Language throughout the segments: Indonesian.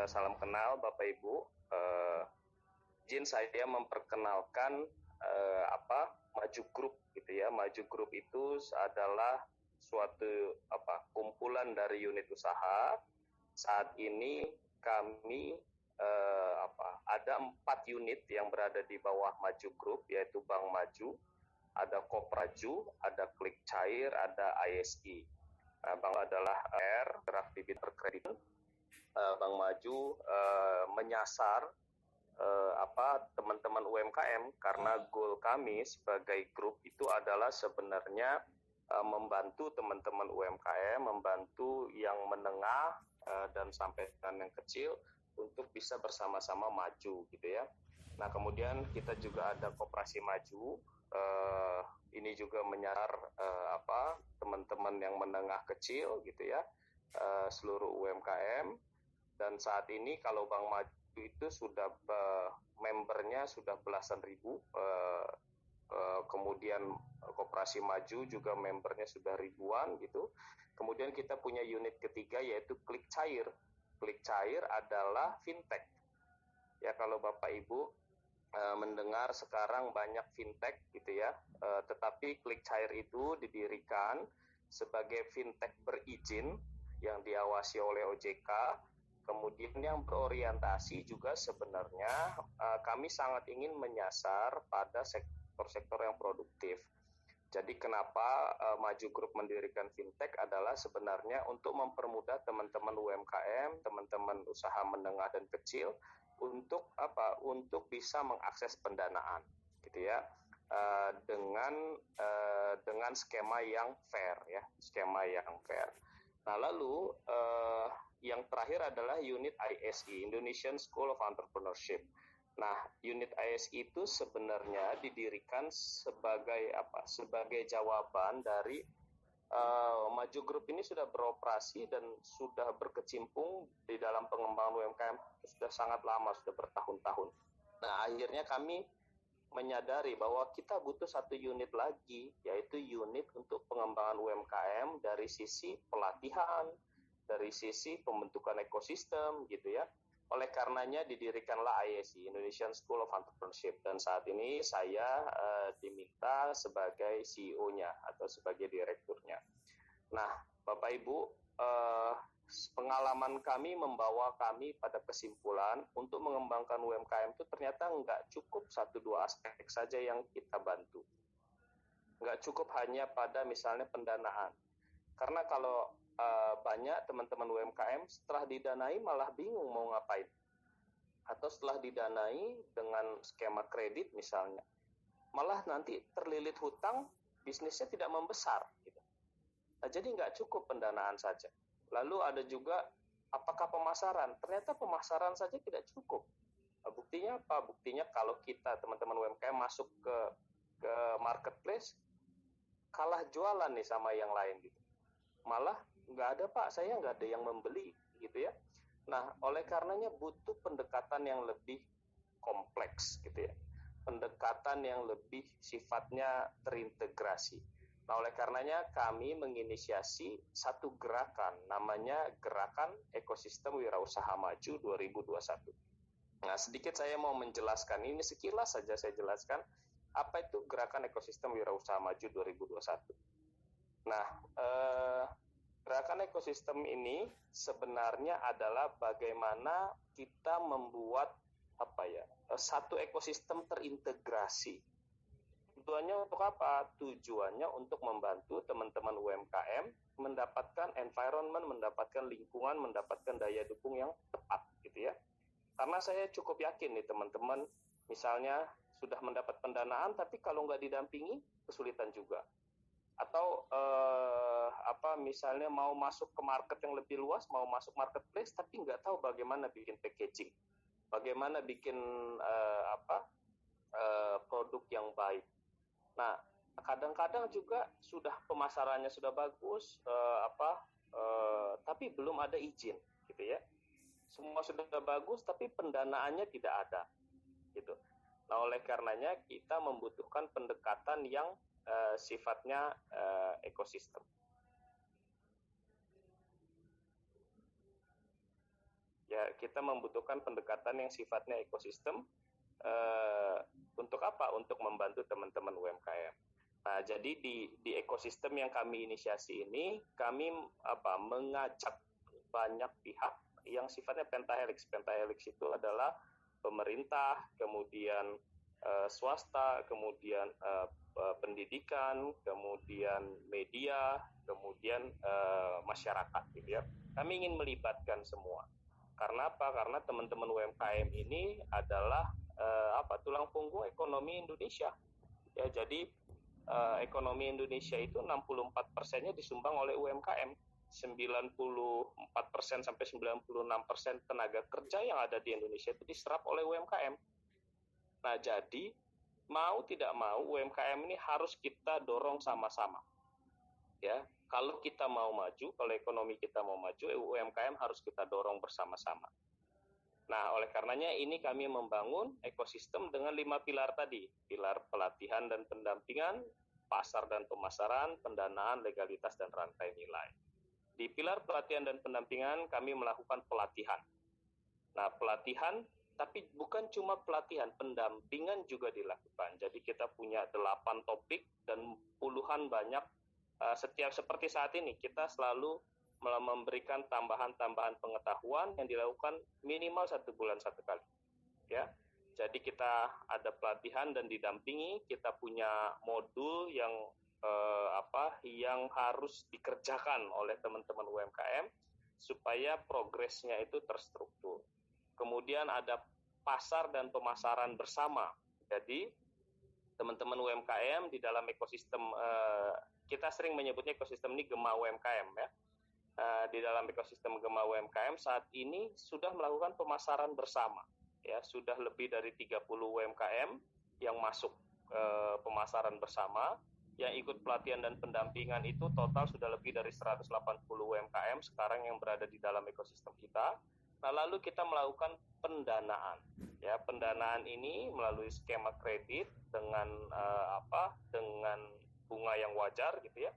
salam kenal Bapak Ibu. Izin saya memperkenalkan Maju Group gitu ya. Maju Group itu adalah suatu kumpulan dari unit usaha. Saat ini kami ada 4 unit yang berada di bawah Maju Group, yaitu Bank Maju, ada Kopraju, ada Klik Cair, ada ISI. Bank adalah gerak bibit perkreditan. Bank Maju menyasar teman-teman UMKM, karena goal kami sebagai grup itu adalah sebenarnya membantu teman-teman UMKM, membantu yang menengah dan sampai yang kecil untuk bisa bersama-sama maju gitu ya. Nah, kemudian kita juga ada Koperasi Maju. Ini juga menyasar teman-teman yang menengah kecil gitu ya, seluruh UMKM. Dan saat ini kalau Bank Maju itu sudah membernya sudah belasan ribu, kemudian Koperasi Maju juga membernya sudah ribuan gitu. Kemudian kita punya unit ketiga yaitu Klik Cair. Klik Cair adalah fintech. Ya, kalau Bapak Ibu mendengar sekarang banyak fintech gitu ya, tetapi Klik Cair itu didirikan sebagai fintech berizin yang diawasi oleh OJK. Kemudian yang berorientasi juga sebenarnya kami sangat ingin menyasar pada sektor-sektor yang produktif. Jadi kenapa Maju Group mendirikan fintech adalah sebenarnya untuk mempermudah teman-teman UMKM, teman-teman usaha menengah dan kecil untuk Untuk bisa mengakses pendanaan, gitu ya, dengan skema yang fair ya, skema yang fair. Nah, lalu yang terakhir adalah unit ISE, Indonesian School of Entrepreneurship. Nah, unit ISE itu sebenarnya didirikan sebagai sebagai jawaban dari Maju Group ini sudah beroperasi dan sudah berkecimpung di dalam pengembangan UMKM sudah sangat lama, sudah bertahun-tahun. Nah, akhirnya kami menyadari bahwa kita butuh satu unit lagi, yaitu unit untuk pengembangan UMKM dari sisi pelatihan, dari sisi pembentukan ekosistem gitu ya. Oleh karenanya didirikanlah ISE, Indonesian School of Entrepreneurship, dan saat ini saya diminta sebagai CEO-nya atau sebagai direkturnya. Nah, Bapak Ibu, pengalaman kami membawa kami pada kesimpulan untuk mengembangkan UMKM itu ternyata nggak cukup 1-2 aspek saja yang kita bantu. Nggak cukup hanya pada misalnya pendanaan. Karena kalau banyak teman-teman UMKM setelah didanai malah bingung mau ngapain. Atau setelah didanai dengan skema kredit misalnya, malah nanti terlilit hutang, bisnisnya tidak membesar. Gitu. Nah, jadi nggak cukup pendanaan saja. Lalu ada juga apakah pemasaran? Ternyata pemasaran saja tidak cukup. Buktinya apa? Buktinya kalau kita teman-teman UMKM masuk ke marketplace, kalah jualan nih sama yang lain gitu. Malah nggak ada Pak, saya nggak ada yang membeli gitu ya. Nah, oleh karenanya butuh pendekatan yang lebih kompleks gitu ya. Pendekatan yang lebih sifatnya terintegrasi. Nah, oleh karenanya kami menginisiasi satu gerakan, namanya Gerakan Ekosistem Wirausaha Maju 2021. Nah, sedikit saya mau menjelaskan, ini sekilas saja saya jelaskan, apa itu Gerakan Ekosistem Wirausaha Maju 2021. Nah, gerakan ekosistem ini sebenarnya adalah bagaimana kita membuat satu ekosistem terintegrasi. Tujuannya untuk apa? Tujuannya untuk membantu teman-teman UMKM mendapatkan environment, mendapatkan lingkungan, mendapatkan daya dukung yang tepat, gitu ya. Karena saya cukup yakin nih teman-teman, misalnya sudah mendapat pendanaan, tapi kalau nggak didampingi, kesulitan juga. Atau misalnya mau masuk ke market yang lebih luas, mau masuk marketplace, tapi nggak tahu bagaimana bikin packaging, bagaimana bikin produk yang baik. Nah, kadang-kadang juga sudah pemasarannya sudah bagus, tapi belum ada izin, gitu ya. Semua sudah bagus, tapi pendanaannya tidak ada, gitu. Nah, oleh karenanya kita membutuhkan pendekatan yang sifatnya ekosistem. Ya, kita membutuhkan pendekatan yang sifatnya ekosistem. Untuk apa? Untuk membantu teman-teman UMKM. Nah, jadi di ekosistem yang kami inisiasi ini, kami mengajak banyak pihak yang sifatnya pentahelix. Pentahelix itu adalah pemerintah, kemudian swasta, kemudian pendidikan, kemudian media, kemudian masyarakat, gitu ya. Kami ingin melibatkan semua. Karena apa? Karena teman-teman UMKM ini adalah tulang punggung ekonomi Indonesia. Ya, jadi ekonomi Indonesia itu 64%-nya disumbang oleh UMKM. 94% sampai 96% tenaga kerja yang ada di Indonesia itu diserap oleh UMKM. Nah, jadi mau tidak mau UMKM ini harus kita dorong sama-sama. Ya, kalau kita mau maju, kalau ekonomi kita mau maju, UMKM harus kita dorong bersama-sama. Nah, oleh karenanya ini kami membangun ekosistem dengan 5 pilar tadi. Pilar pelatihan dan pendampingan, pasar dan pemasaran, pendanaan, legalitas, dan rantai nilai. Di pilar pelatihan dan pendampingan kami melakukan pelatihan. Nah, pelatihan, tapi bukan cuma pelatihan, pendampingan juga dilakukan. Jadi kita punya 8 topik dan puluhan banyak. Setiap seperti saat ini, kita selalu memberikan tambahan-tambahan pengetahuan yang dilakukan minimal 1 bulan 1 kali. Ya, jadi kita ada pelatihan dan didampingi. Kita punya modul yang yang harus dikerjakan oleh teman-teman UMKM supaya progresnya itu terstruktur. Kemudian ada pasar dan pemasaran bersama. Jadi teman-teman UMKM di dalam ekosistem, kita sering menyebutnya ekosistem ini Gema UMKM ya. Di dalam ekosistem Gema UMKM saat ini sudah melakukan pemasaran bersama. Ya, sudah lebih dari 30 UMKM yang masuk pemasaran bersama. Yang ikut pelatihan dan pendampingan itu total sudah lebih dari 180 UMKM sekarang yang berada di dalam ekosistem kita. Nah, lalu kita melakukan pendanaan. Ya, pendanaan ini melalui skema kredit dengan dengan bunga yang wajar gitu ya,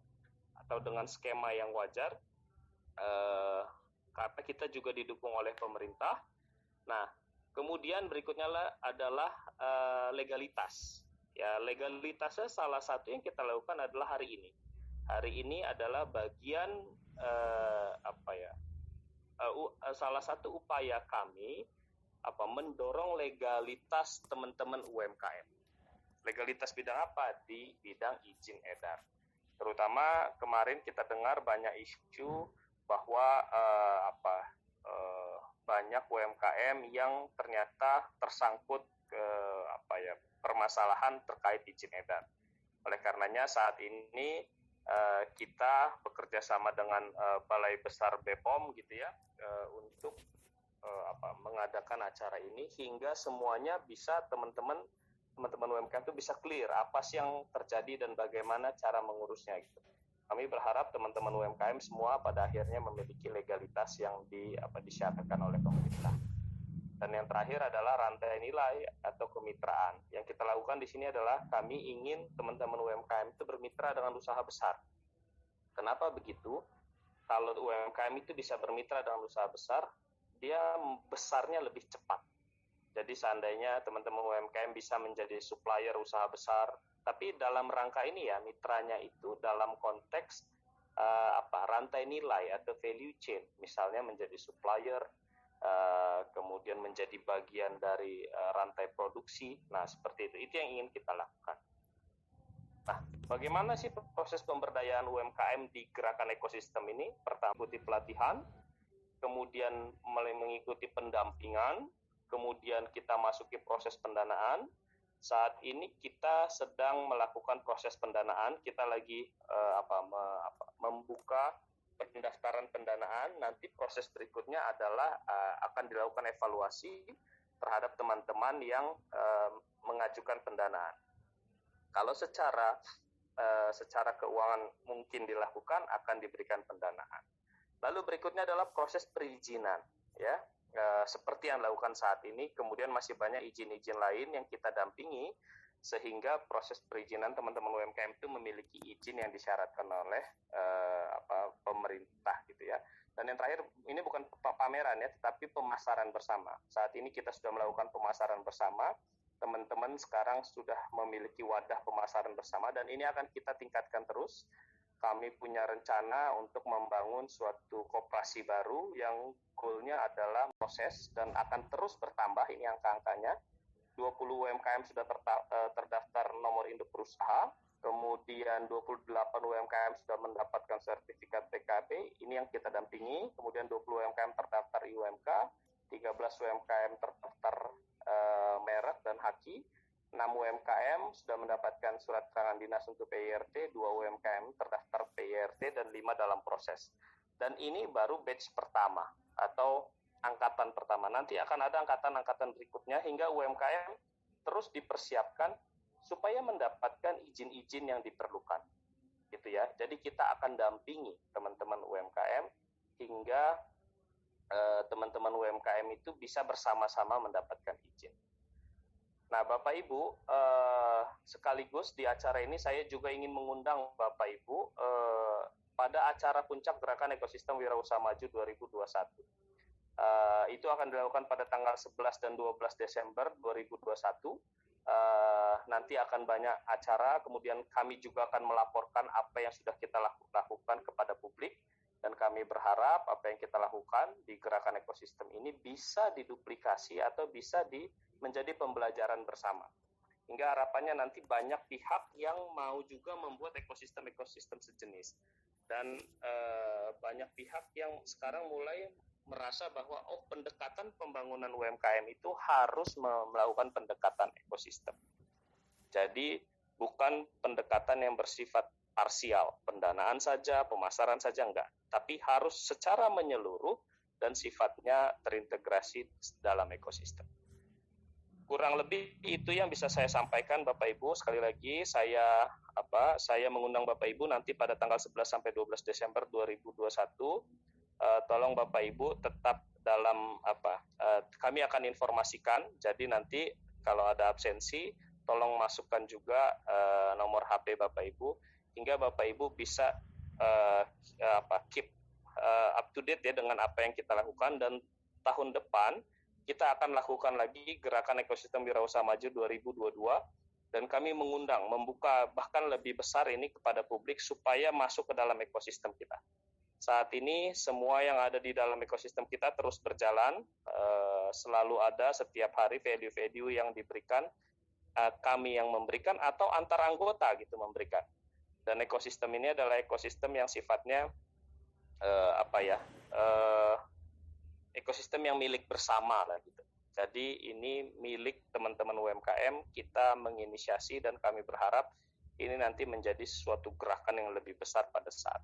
atau dengan skema yang wajar. Karena kita juga didukung oleh pemerintah. Nah, kemudian berikutnya adalah legalitas. Ya, legalitasnya salah satu yang kita lakukan adalah hari ini. Hari ini adalah bagian salah satu upaya kami mendorong legalitas teman-teman UMKM. Legalitas bidang apa? Di bidang izin edar. Terutama kemarin kita dengar banyak isu bahwa banyak UMKM yang ternyata tersangkut ke permasalahan terkait izin edar. Oleh karenanya saat ini kita bekerja sama dengan Balai Besar BPOM gitu ya, untuk mengadakan acara ini hingga semuanya bisa teman-teman UMKM itu bisa clear apa sih yang terjadi dan bagaimana cara mengurusnya gitu. Kami berharap teman-teman UMKM semua pada akhirnya memiliki legalitas yang disyaratkan oleh pemerintah. Dan yang terakhir adalah rantai nilai atau kemitraan. Yang kita lakukan di sini adalah kami ingin teman-teman UMKM itu bermitra dengan usaha besar. Kenapa begitu? Kalau UMKM itu bisa bermitra dengan usaha besar, dia besarnya lebih cepat. Jadi seandainya teman-teman UMKM bisa menjadi supplier usaha besar, tapi dalam rangka ini ya, mitranya itu dalam konteks rantai nilai atau value chain, misalnya menjadi supplier, kemudian menjadi bagian dari rantai produksi. Nah, seperti itu yang ingin kita lakukan. Nah, bagaimana sih proses pemberdayaan UMKM di gerakan ekosistem ini? Pertama, mengikuti pelatihan, kemudian mengikuti pendampingan, kemudian kita masuki proses pendanaan. Saat ini kita sedang melakukan proses pendanaan. Kita lagi membuka pendaftaran pendanaan. Nanti proses berikutnya adalah akan dilakukan evaluasi terhadap teman-teman yang mengajukan pendanaan. Kalau secara keuangan mungkin dilakukan, akan diberikan pendanaan. Lalu berikutnya adalah proses perizinan, ya. Seperti yang dilakukan saat ini, kemudian masih banyak izin-izin lain yang kita dampingi, sehingga proses perizinan teman-teman UMKM itu memiliki izin yang disyaratkan oleh pemerintah gitu ya. Dan yang terakhir, ini bukan pameran ya, tetapi pemasaran bersama. Saat ini kita sudah melakukan pemasaran bersama, teman-teman sekarang sudah memiliki wadah pemasaran bersama, dan ini akan kita tingkatkan terus. Kami punya rencana untuk membangun suatu koperasi baru yang goalnya adalah proses dan akan terus bertambah, ini angka-angkanya. 20 UMKM sudah terdaftar nomor induk berusaha, kemudian 28 UMKM sudah mendapatkan sertifikat PKB, ini yang kita dampingi, kemudian 20 UMKM terdaftar IUMK, 13 UMKM terdaftar merek dan haki, 6 UMKM sudah mendapatkan surat keterangan dinas untuk PIRT, 2 UMKM terdaftar PIRT, dan 5 dalam proses. Dan ini baru batch pertama atau angkatan pertama. Nanti akan ada angkatan-angkatan berikutnya hingga UMKM terus dipersiapkan supaya mendapatkan izin-izin yang diperlukan, gitu ya. Jadi kita akan dampingi teman-teman UMKM hingga teman-teman UMKM itu bisa bersama-sama mendapatkan izin. Nah, Bapak Ibu, sekaligus di acara ini saya juga ingin mengundang Bapak Ibu pada acara puncak Gerakan Ekosistem Wirausaha Maju 2021. Itu akan dilakukan pada tanggal 11 dan 12 Desember 2021. Nanti akan banyak acara, kemudian kami juga akan melaporkan apa yang sudah kita lakukan kepada publik, dan kami berharap apa yang kita lakukan di gerakan ekosistem ini bisa diduplikasi atau bisa menjadi pembelajaran bersama. Hingga harapannya nanti banyak pihak yang mau juga membuat ekosistem-ekosistem sejenis. Dan banyak pihak yang sekarang mulai merasa bahwa pendekatan pembangunan UMKM itu harus melakukan pendekatan ekosistem. Jadi bukan pendekatan yang bersifat parsial, pendanaan saja, pemasaran saja, enggak. Tapi harus secara menyeluruh dan sifatnya terintegrasi dalam ekosistem. Kurang lebih itu yang bisa saya sampaikan Bapak Ibu. Sekali lagi saya mengundang Bapak Ibu nanti pada tanggal 11 sampai 12 Desember 2021. Tolong Bapak Ibu tetap dalam kami akan informasikan. Jadi nanti kalau ada absensi tolong masukkan juga nomor HP Bapak Ibu hingga Bapak Ibu bisa keep up to date ya dengan apa yang kita lakukan. Dan tahun depan kita akan lakukan lagi Gerakan Ekosistem Wirausaha Maju 2022, dan kami membuka bahkan lebih besar ini kepada publik supaya masuk ke dalam ekosistem kita. Saat ini semua yang ada di dalam ekosistem kita terus berjalan, selalu ada setiap hari value-value yang diberikan, kami yang memberikan atau antar anggota gitu memberikan. Dan ekosistem ini adalah ekosistem yang sifatnya ekosistem yang milik bersama lah gitu. Jadi ini milik teman-teman UMKM, kita menginisiasi dan kami berharap ini nanti menjadi suatu gerakan yang lebih besar pada saat.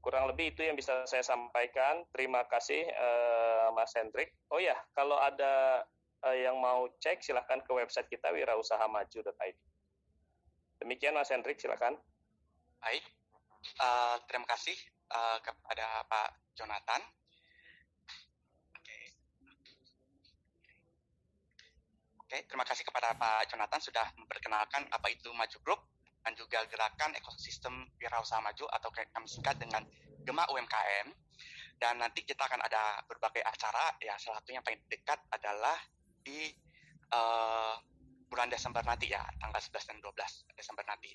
Kurang lebih itu yang bisa saya sampaikan. Terima kasih Mas Hendrik. Oh ya, kalau ada yang mau cek silahkan ke website kita wirausahamaju.id. Demikian Mas Hendrik, silakan. Baik, terima kasih kepada Pak Jonathan. Oke, terima kasih kepada Pak Jonathan sudah memperkenalkan apa itu Maju Group dan juga gerakan ekosistem wirausaha maju atau kami singkat dengan Gema UMKM. Dan nanti kita akan ada berbagai acara, ya salah satu yang paling dekat adalah di bulan Desember nanti ya, tanggal 11 dan 12 Desember nanti.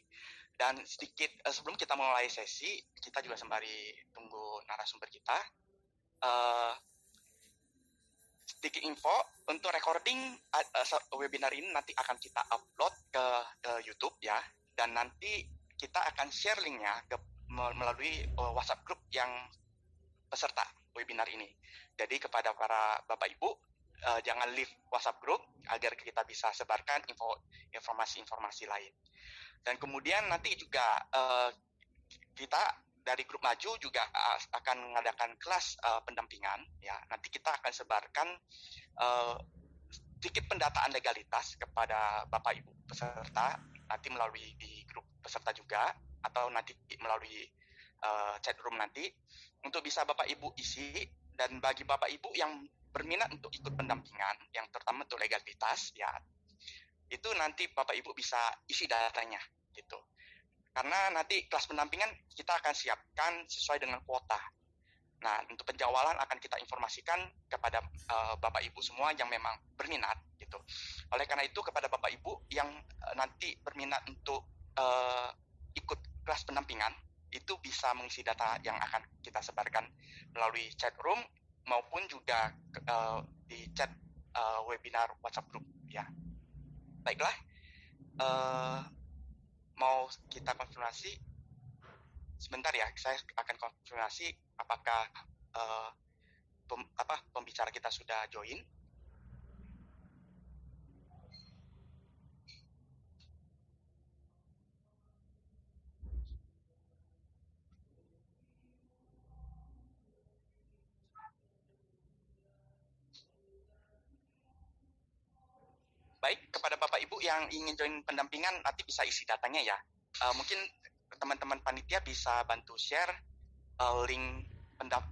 Dan sedikit sebelum kita mulai sesi, kita juga sembari tunggu narasumber kita. Sedikit info untuk recording webinar ini nanti akan kita upload ke YouTube ya, dan nanti kita akan share linknya melalui WhatsApp group yang peserta webinar ini. Jadi kepada para Bapak Ibu jangan leave WhatsApp group agar kita bisa sebarkan informasi-informasi lain. Dan kemudian nanti juga kita dari grup Maju juga akan mengadakan kelas pendampingan ya. Nanti kita akan sebarkan sedikit pendataan legalitas kepada Bapak Ibu peserta nanti melalui di grup peserta juga atau nanti melalui chat room nanti untuk bisa Bapak Ibu isi. Dan bagi Bapak Ibu yang berminat untuk ikut pendampingan yang terutama untuk legalitas ya, itu nanti Bapak Ibu bisa isi datanya gitu. Karena nanti kelas pendampingan kita akan siapkan sesuai dengan kuota. Nah, untuk penjualan akan kita informasikan kepada Bapak Ibu semua yang memang berminat gitu. Oleh karena itu kepada Bapak Ibu yang nanti berminat untuk ikut kelas pendampingan, itu bisa mengisi data yang akan kita sebarkan melalui chat room maupun juga di chat webinar WhatsApp group ya. Baiklah, mau kita konfirmasi sebentar ya, saya akan konfirmasi apakah pembicara kita sudah join. Baik, kepada Bapak Ibu yang ingin join pendampingan nanti bisa isi datanya ya. Mungkin teman-teman panitia bisa bantu share link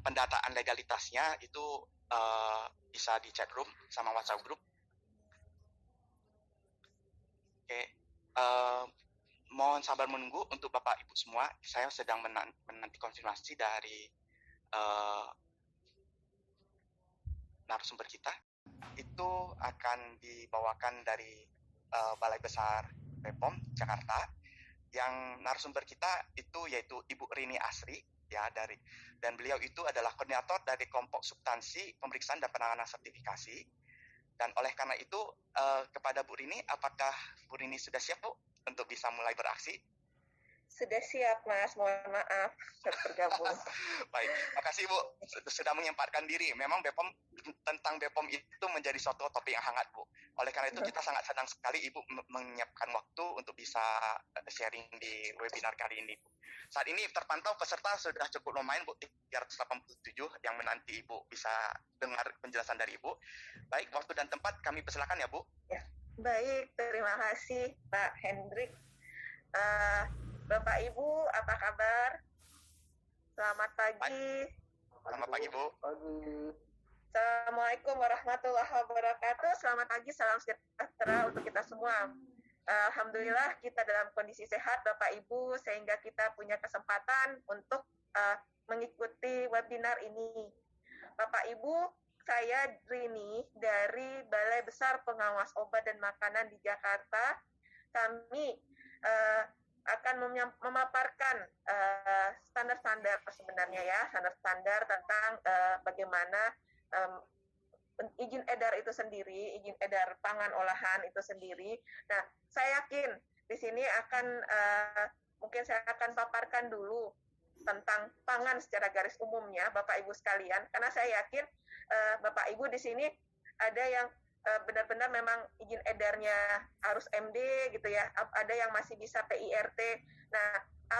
pendataan legalitasnya itu bisa di chat room sama WhatsApp group. Oke, mohon sabar menunggu untuk Bapak Ibu semua. Saya sedang menanti konfirmasi dari narasumber kita. Itu akan dibawakan dari Balai Besar BPOM Jakarta. Yang narasumber kita itu yaitu Ibu Rini Asri ya dan beliau itu adalah koordinator dari kelompok substansi pemeriksaan dan penanganan sertifikasi. Dan oleh karena itu kepada Bu Rini, apakah Bu Rini sudah siap Bu untuk bisa mulai beraksi? Sudah siap, Mas. Mohon maaf bergabung. Baik, makasih Bu sudah menyempatkan diri. Memang tentang BPOM itu menjadi suatu topik yang hangat Bu. Oleh karena itu kita sangat senang sekali Ibu menyiapkan waktu untuk bisa sharing di webinar kali ini Bu. Saat ini terpantau peserta sudah cukup lumayan Bu, 387 yang menanti Ibu bisa dengar penjelasan dari Ibu. Baik, waktu dan tempat kami persilakan ya Bu. Ya, baik, terima kasih Pak Hendrik. Bapak Ibu, apa kabar? Selamat pagi. Selamat pagi, Bu. Assalamualaikum warahmatullahi wabarakatuh. Selamat pagi, salam sejahtera untuk kita semua. Alhamdulillah kita dalam kondisi sehat, Bapak Ibu, sehingga kita punya kesempatan untuk mengikuti webinar ini. Bapak Ibu, saya Rini dari Balai Besar Pengawas Obat dan Makanan di Jakarta. Kami akan memaparkan standar-standar sebenarnya ya, standar-standar tentang bagaimana izin edar itu sendiri, izin edar pangan olahan itu sendiri. Nah, saya yakin di sini mungkin saya akan paparkan dulu tentang pangan secara garis umumnya, Bapak Ibu sekalian, karena saya yakin Bapak Ibu di sini ada yang benar-benar memang izin edarnya harus MD gitu ya, ada yang masih bisa PIRT. Nah,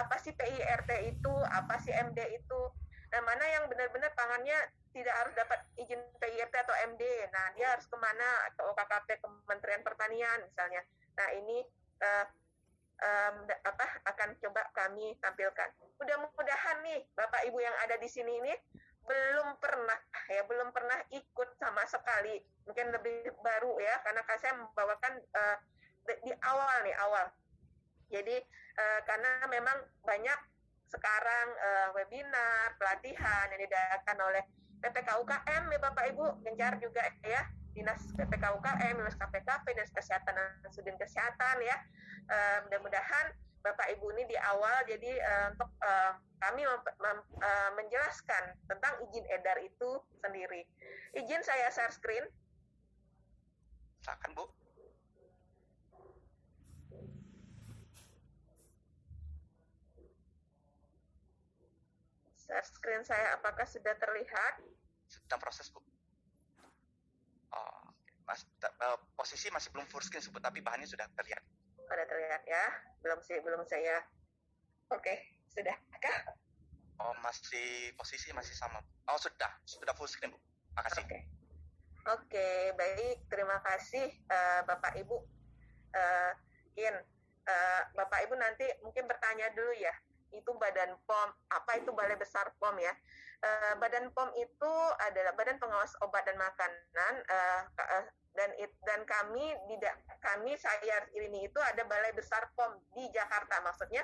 apa sih PIRT itu, apa sih MD itu, nah mana yang benar-benar pangannya tidak harus dapat izin PIRT atau MD, nah dia harus kemana, ke OKKP, Kementerian Pertanian misalnya. Nah ini akan coba kami tampilkan. Mudah-mudahan nih Bapak Ibu yang ada di sini ini belum pernah ikut sama sekali, mungkin lebih baru ya, karena saya membawakan di awal. Jadi karena memang banyak sekarang webinar, pelatihan yang diadakan oleh PPK UKM ya Bapak Ibu, gencar juga ya, Dinas PPK UKM, Dinas KPKP, Dinas Kesehatan dan Sudin Kesehatan ya. Mudah-mudahan Bapak Ibu ini di awal, jadi untuk kami menjelaskan tentang izin edar itu sendiri. Izin saya share screen. Silakan Bu. Share screen saya apakah sudah terlihat? Sedang proses Bu. Posisi masih belum full screen Bu, tapi bahannya sudah terlihat. Sudah terlihat ya? Belum saya. Oke, sudahkah? Oh, posisi masih sama. Oh, sudah full screen Bu. Makasih. Oke, baik. Terima kasih Bapak Ibu. Bapak Ibu nanti mungkin bertanya dulu ya. Itu Badan POM, apa itu Balai Besar POM ya? Badan POM itu adalah Badan Pengawas Obat dan Makanan, dan kami saya ini itu ada Balai Besar POM di Jakarta, maksudnya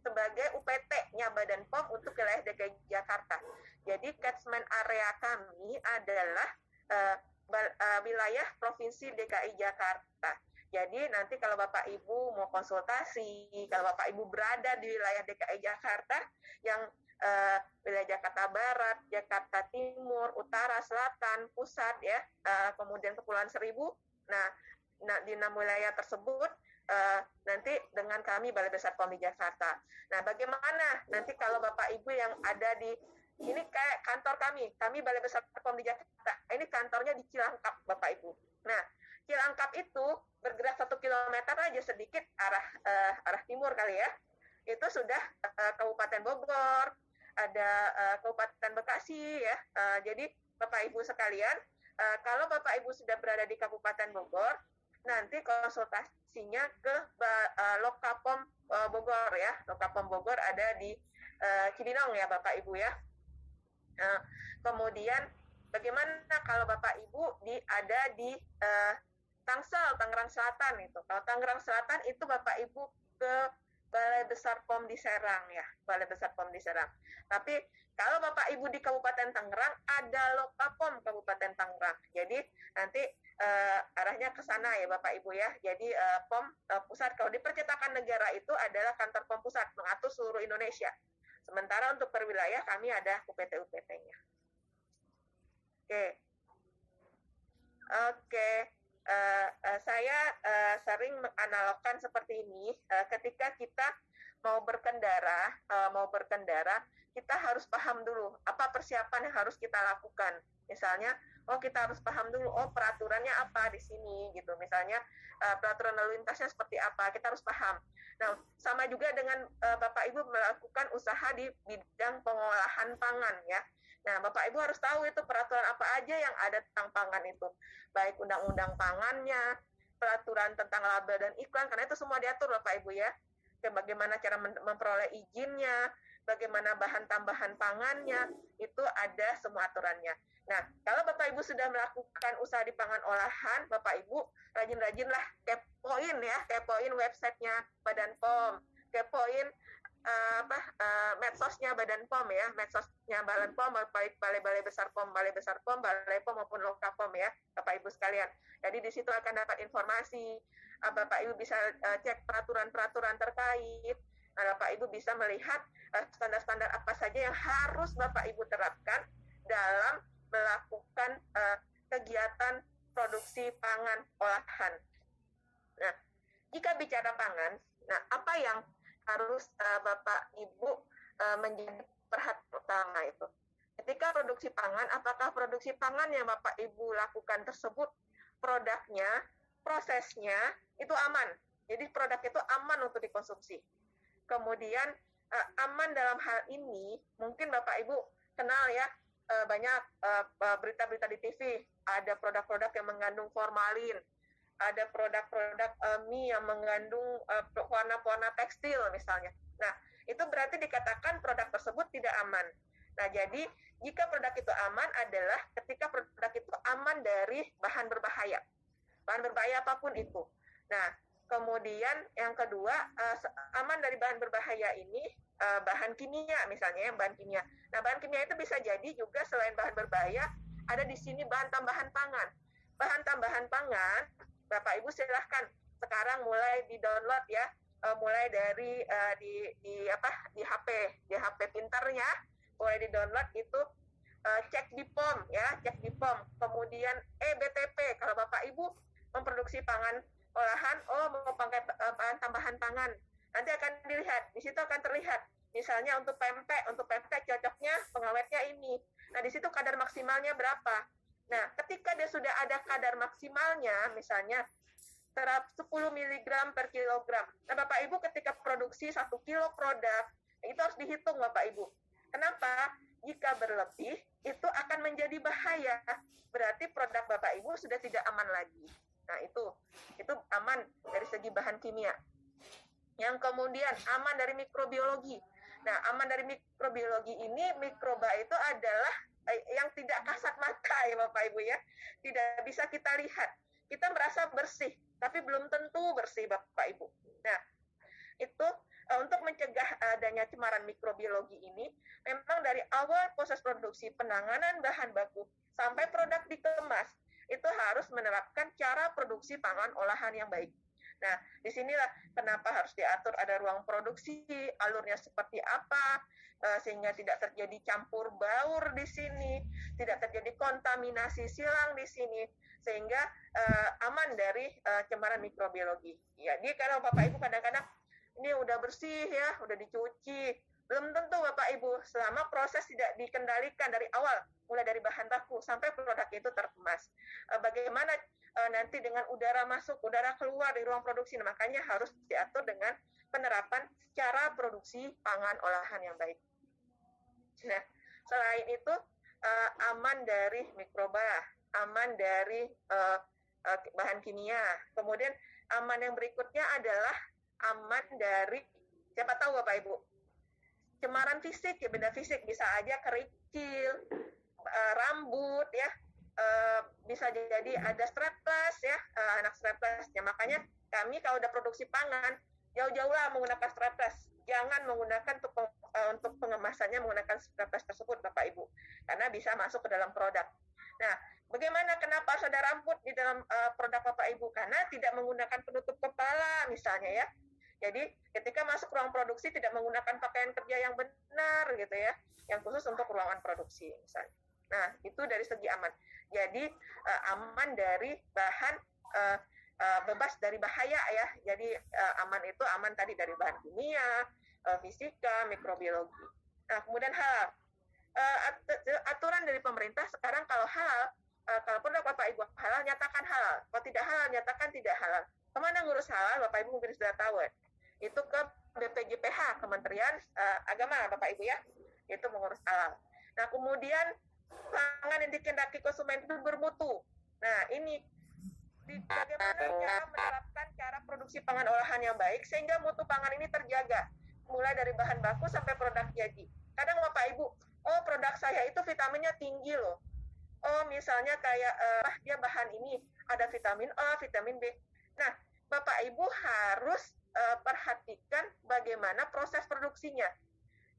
sebagai UPT-nya Badan POM untuk wilayah DKI Jakarta. Jadi catchment area kami adalah wilayah Provinsi DKI Jakarta. Jadi nanti kalau Bapak Ibu mau konsultasi, kalau Bapak Ibu berada di wilayah DKI Jakarta yang wilayah Jakarta Barat, Jakarta Timur, Utara, Selatan, Pusat ya, kemudian Kepulauan Seribu. Nah di 6 wilayah tersebut nanti dengan kami Balai Besar POM di Jakarta. Nah, bagaimana nanti kalau Bapak Ibu yang ada di ini kayak kantor kami Balai Besar POM di Jakarta. Ini kantornya di Cilangkap, Bapak Ibu. Nah, Cilangkap itu bergerak 1 kilometer aja sedikit arah timur kali ya. Itu sudah Kabupaten Bogor, ada Kabupaten Bekasi ya. Jadi Bapak Ibu sekalian, kalau Bapak Ibu sudah berada di Kabupaten Bogor, nanti konsultasinya ke Lokapom Bogor ya. Lokapom Bogor ada di Cibinong ya Bapak Ibu ya. Kemudian bagaimana kalau Bapak Ibu ada di Tangsel, Tangerang Selatan itu. Kalau Tangerang Selatan itu Bapak Ibu ke Balai Besar POM di Serang ya, Balai Besar POM di Serang. Tapi kalau Bapak Ibu di Kabupaten Tangerang ada Lokapom Kabupaten Tangerang. Jadi nanti arahnya ke sana ya Bapak Ibu ya. Jadi POM pusat kalau di percetakan negara itu adalah kantor POM pusat mengatur seluruh Indonesia. Sementara untuk per wilayah kami ada UPT-UPT-nya. Oke. Saya sering menganalogkan seperti ini. Ketika kita mau berkendara, kita harus paham dulu apa persiapan yang harus kita lakukan. Misalnya, kita harus paham dulu, peraturannya apa di sini, gitu. Misalnya, peraturan lalu lintasnya seperti apa, kita harus paham. Nah, sama juga dengan Bapak Ibu melakukan usaha di bidang pengolahan pangan, ya. Nah, Bapak Ibu harus tahu itu peraturan apa aja yang ada tentang pangan itu. Baik undang-undang pangannya, peraturan tentang label dan iklan, karena itu semua diatur Bapak Ibu ya. Bagaimana cara memperoleh izinnya, bagaimana bahan tambahan pangannya, itu ada semua aturannya. Nah, kalau Bapak Ibu sudah melakukan usaha di pangan olahan, Bapak Ibu rajin-rajinlah kepoin websitenya Badan POM, kepoin medsosnya Badan POM ya, medsosnya Badan POM, baik Balai Besar POM, Balai POM maupun Lokapom ya, Bapak Ibu sekalian. Jadi di situ akan dapat informasi, Bapak Ibu bisa cek peraturan-peraturan terkait. Nah, Bapak Ibu bisa melihat standar-standar apa saja yang harus Bapak Ibu terapkan dalam melakukan kegiatan produksi pangan olahan. Nah, jika bicara pangan, nah apa yang harus Bapak Ibu menjadi perhatian utama itu? Ketika produksi pangan, apakah produksi pangan yang Bapak Ibu lakukan tersebut produknya, prosesnya itu aman? Jadi produk itu aman untuk dikonsumsi. Kemudian aman dalam hal ini, mungkin Bapak Ibu kenal ya, banyak berita-berita di TV, ada produk-produk yang mengandung formalin, ada produk-produk mie yang mengandung warna-warna tekstil misalnya. Nah, itu berarti dikatakan produk tersebut tidak aman. Nah, jadi jika produk itu aman adalah ketika produk itu aman dari bahan berbahaya. Bahan berbahaya apapun itu. Nah, kemudian yang kedua, aman dari bahan berbahaya ini, bahan kimia misalnya, bahan kimia. Nah, bahan kimia itu bisa jadi juga selain bahan berbahaya, ada di sini bahan tambahan pangan. Bahan tambahan pangan, Bapak Ibu silahkan sekarang mulai di-download ya, mulai dari di HP pintarnya, mulai di-download itu cek di POM ya, cek di POM. Kemudian BTP, kalau Bapak Ibu memproduksi pangan olahan, mau pakai bahan tambahan pangan. Nanti akan dilihat, di situ akan terlihat. Misalnya untuk pempek cocoknya pengawetnya ini. Nah, di situ kadar maksimalnya berapa? Nah, ketika dia sudah ada kadar maksimalnya, misalnya terap 10 mg per kilogram. Nah, Bapak Ibu ketika produksi 1 kilo produk, itu harus dihitung Bapak Ibu. Kenapa? Jika berlebih, itu akan menjadi bahaya. Berarti produk Bapak Ibu sudah tidak aman lagi. Nah, itu aman dari segi bahan kimia. Yang kemudian aman dari mikrobiologi. Nah, aman dari mikrobiologi ini, mikroba itu adalah yang tidak kasat mata ya Bapak Ibu ya. Tidak bisa kita lihat. Kita merasa bersih, tapi belum tentu bersih Bapak Ibu. Nah, itu untuk mencegah adanya cemaran mikrobiologi ini, memang dari awal proses produksi, penanganan bahan baku sampai produk dikemas itu harus menerapkan cara produksi pangan olahan yang baik. Nah, disinilah kenapa harus diatur ada ruang produksi, alurnya seperti apa, sehingga tidak terjadi campur baur di sini, tidak terjadi kontaminasi silang di sini, sehingga aman dari cemaran mikrobiologi. Ya, jadi kalau Bapak Ibu kadang-kadang ini udah bersih ya, udah dicuci, belum tentu Bapak Ibu selama proses tidak dikendalikan dari awal, mulai dari bahan baku sampai produk itu terkemas. Bagaimana nanti dengan udara masuk, udara keluar di ruang produksi, nah, makanya harus diatur dengan penerapan cara produksi pangan olahan yang baik. Nah, selain itu aman dari mikroba, aman dari bahan kimia. Kemudian aman yang berikutnya adalah aman dari, siapa tahu Bapak Ibu, cemaran fisik, ya benda fisik, bisa aja kerikil, rambut ya, bisa jadi ada streptococcus ya, anak streptococcus. Ya, makanya kami kalau udah produksi pangan, jauh-jauhlah menggunakan streptococcus. Jangan menggunakan untuk pengemasannya menggunakan streptococcus tersebut Bapak Ibu, karena bisa masuk ke dalam produk. Nah, bagaimana kenapa harus ada rambut di dalam produk Bapak Ibu? Karena tidak menggunakan penutup kepala misalnya ya. Jadi ketika masuk ruang produksi tidak menggunakan pakaian kerja yang benar gitu ya, yang khusus untuk ruangan produksi misalnya. Nah, itu dari segi aman. Jadi aman dari bahan bebas dari bahaya ya. Jadi aman itu aman tadi dari bahan kimia, fisika, mikrobiologi. Nah, kemudian halal. Aturan dari pemerintah sekarang kalau halal, kalau produk Bapak Ibu halal, nyatakan halal. Kalau tidak halal, nyatakan tidak halal. Kemana ngurus halal? Bapak Ibu mungkin sudah tahu ya. Itu ke BPJPH, Kementerian Agama Bapak Ibu ya. Itu mengurus halal. Nah, kemudian pangan yang dikehendaki konsumen itu bermutu. Nah, ini bagaimana cara menerapkan cara produksi pangan olahan yang baik sehingga mutu pangan ini terjaga mulai dari bahan baku sampai produk jadi. Kadang Bapak Ibu, oh produk saya itu vitaminnya tinggi loh. Oh misalnya kayak dia bahan ini ada vitamin A, vitamin B. Nah, Bapak Ibu harus perhatikan bagaimana proses produksinya.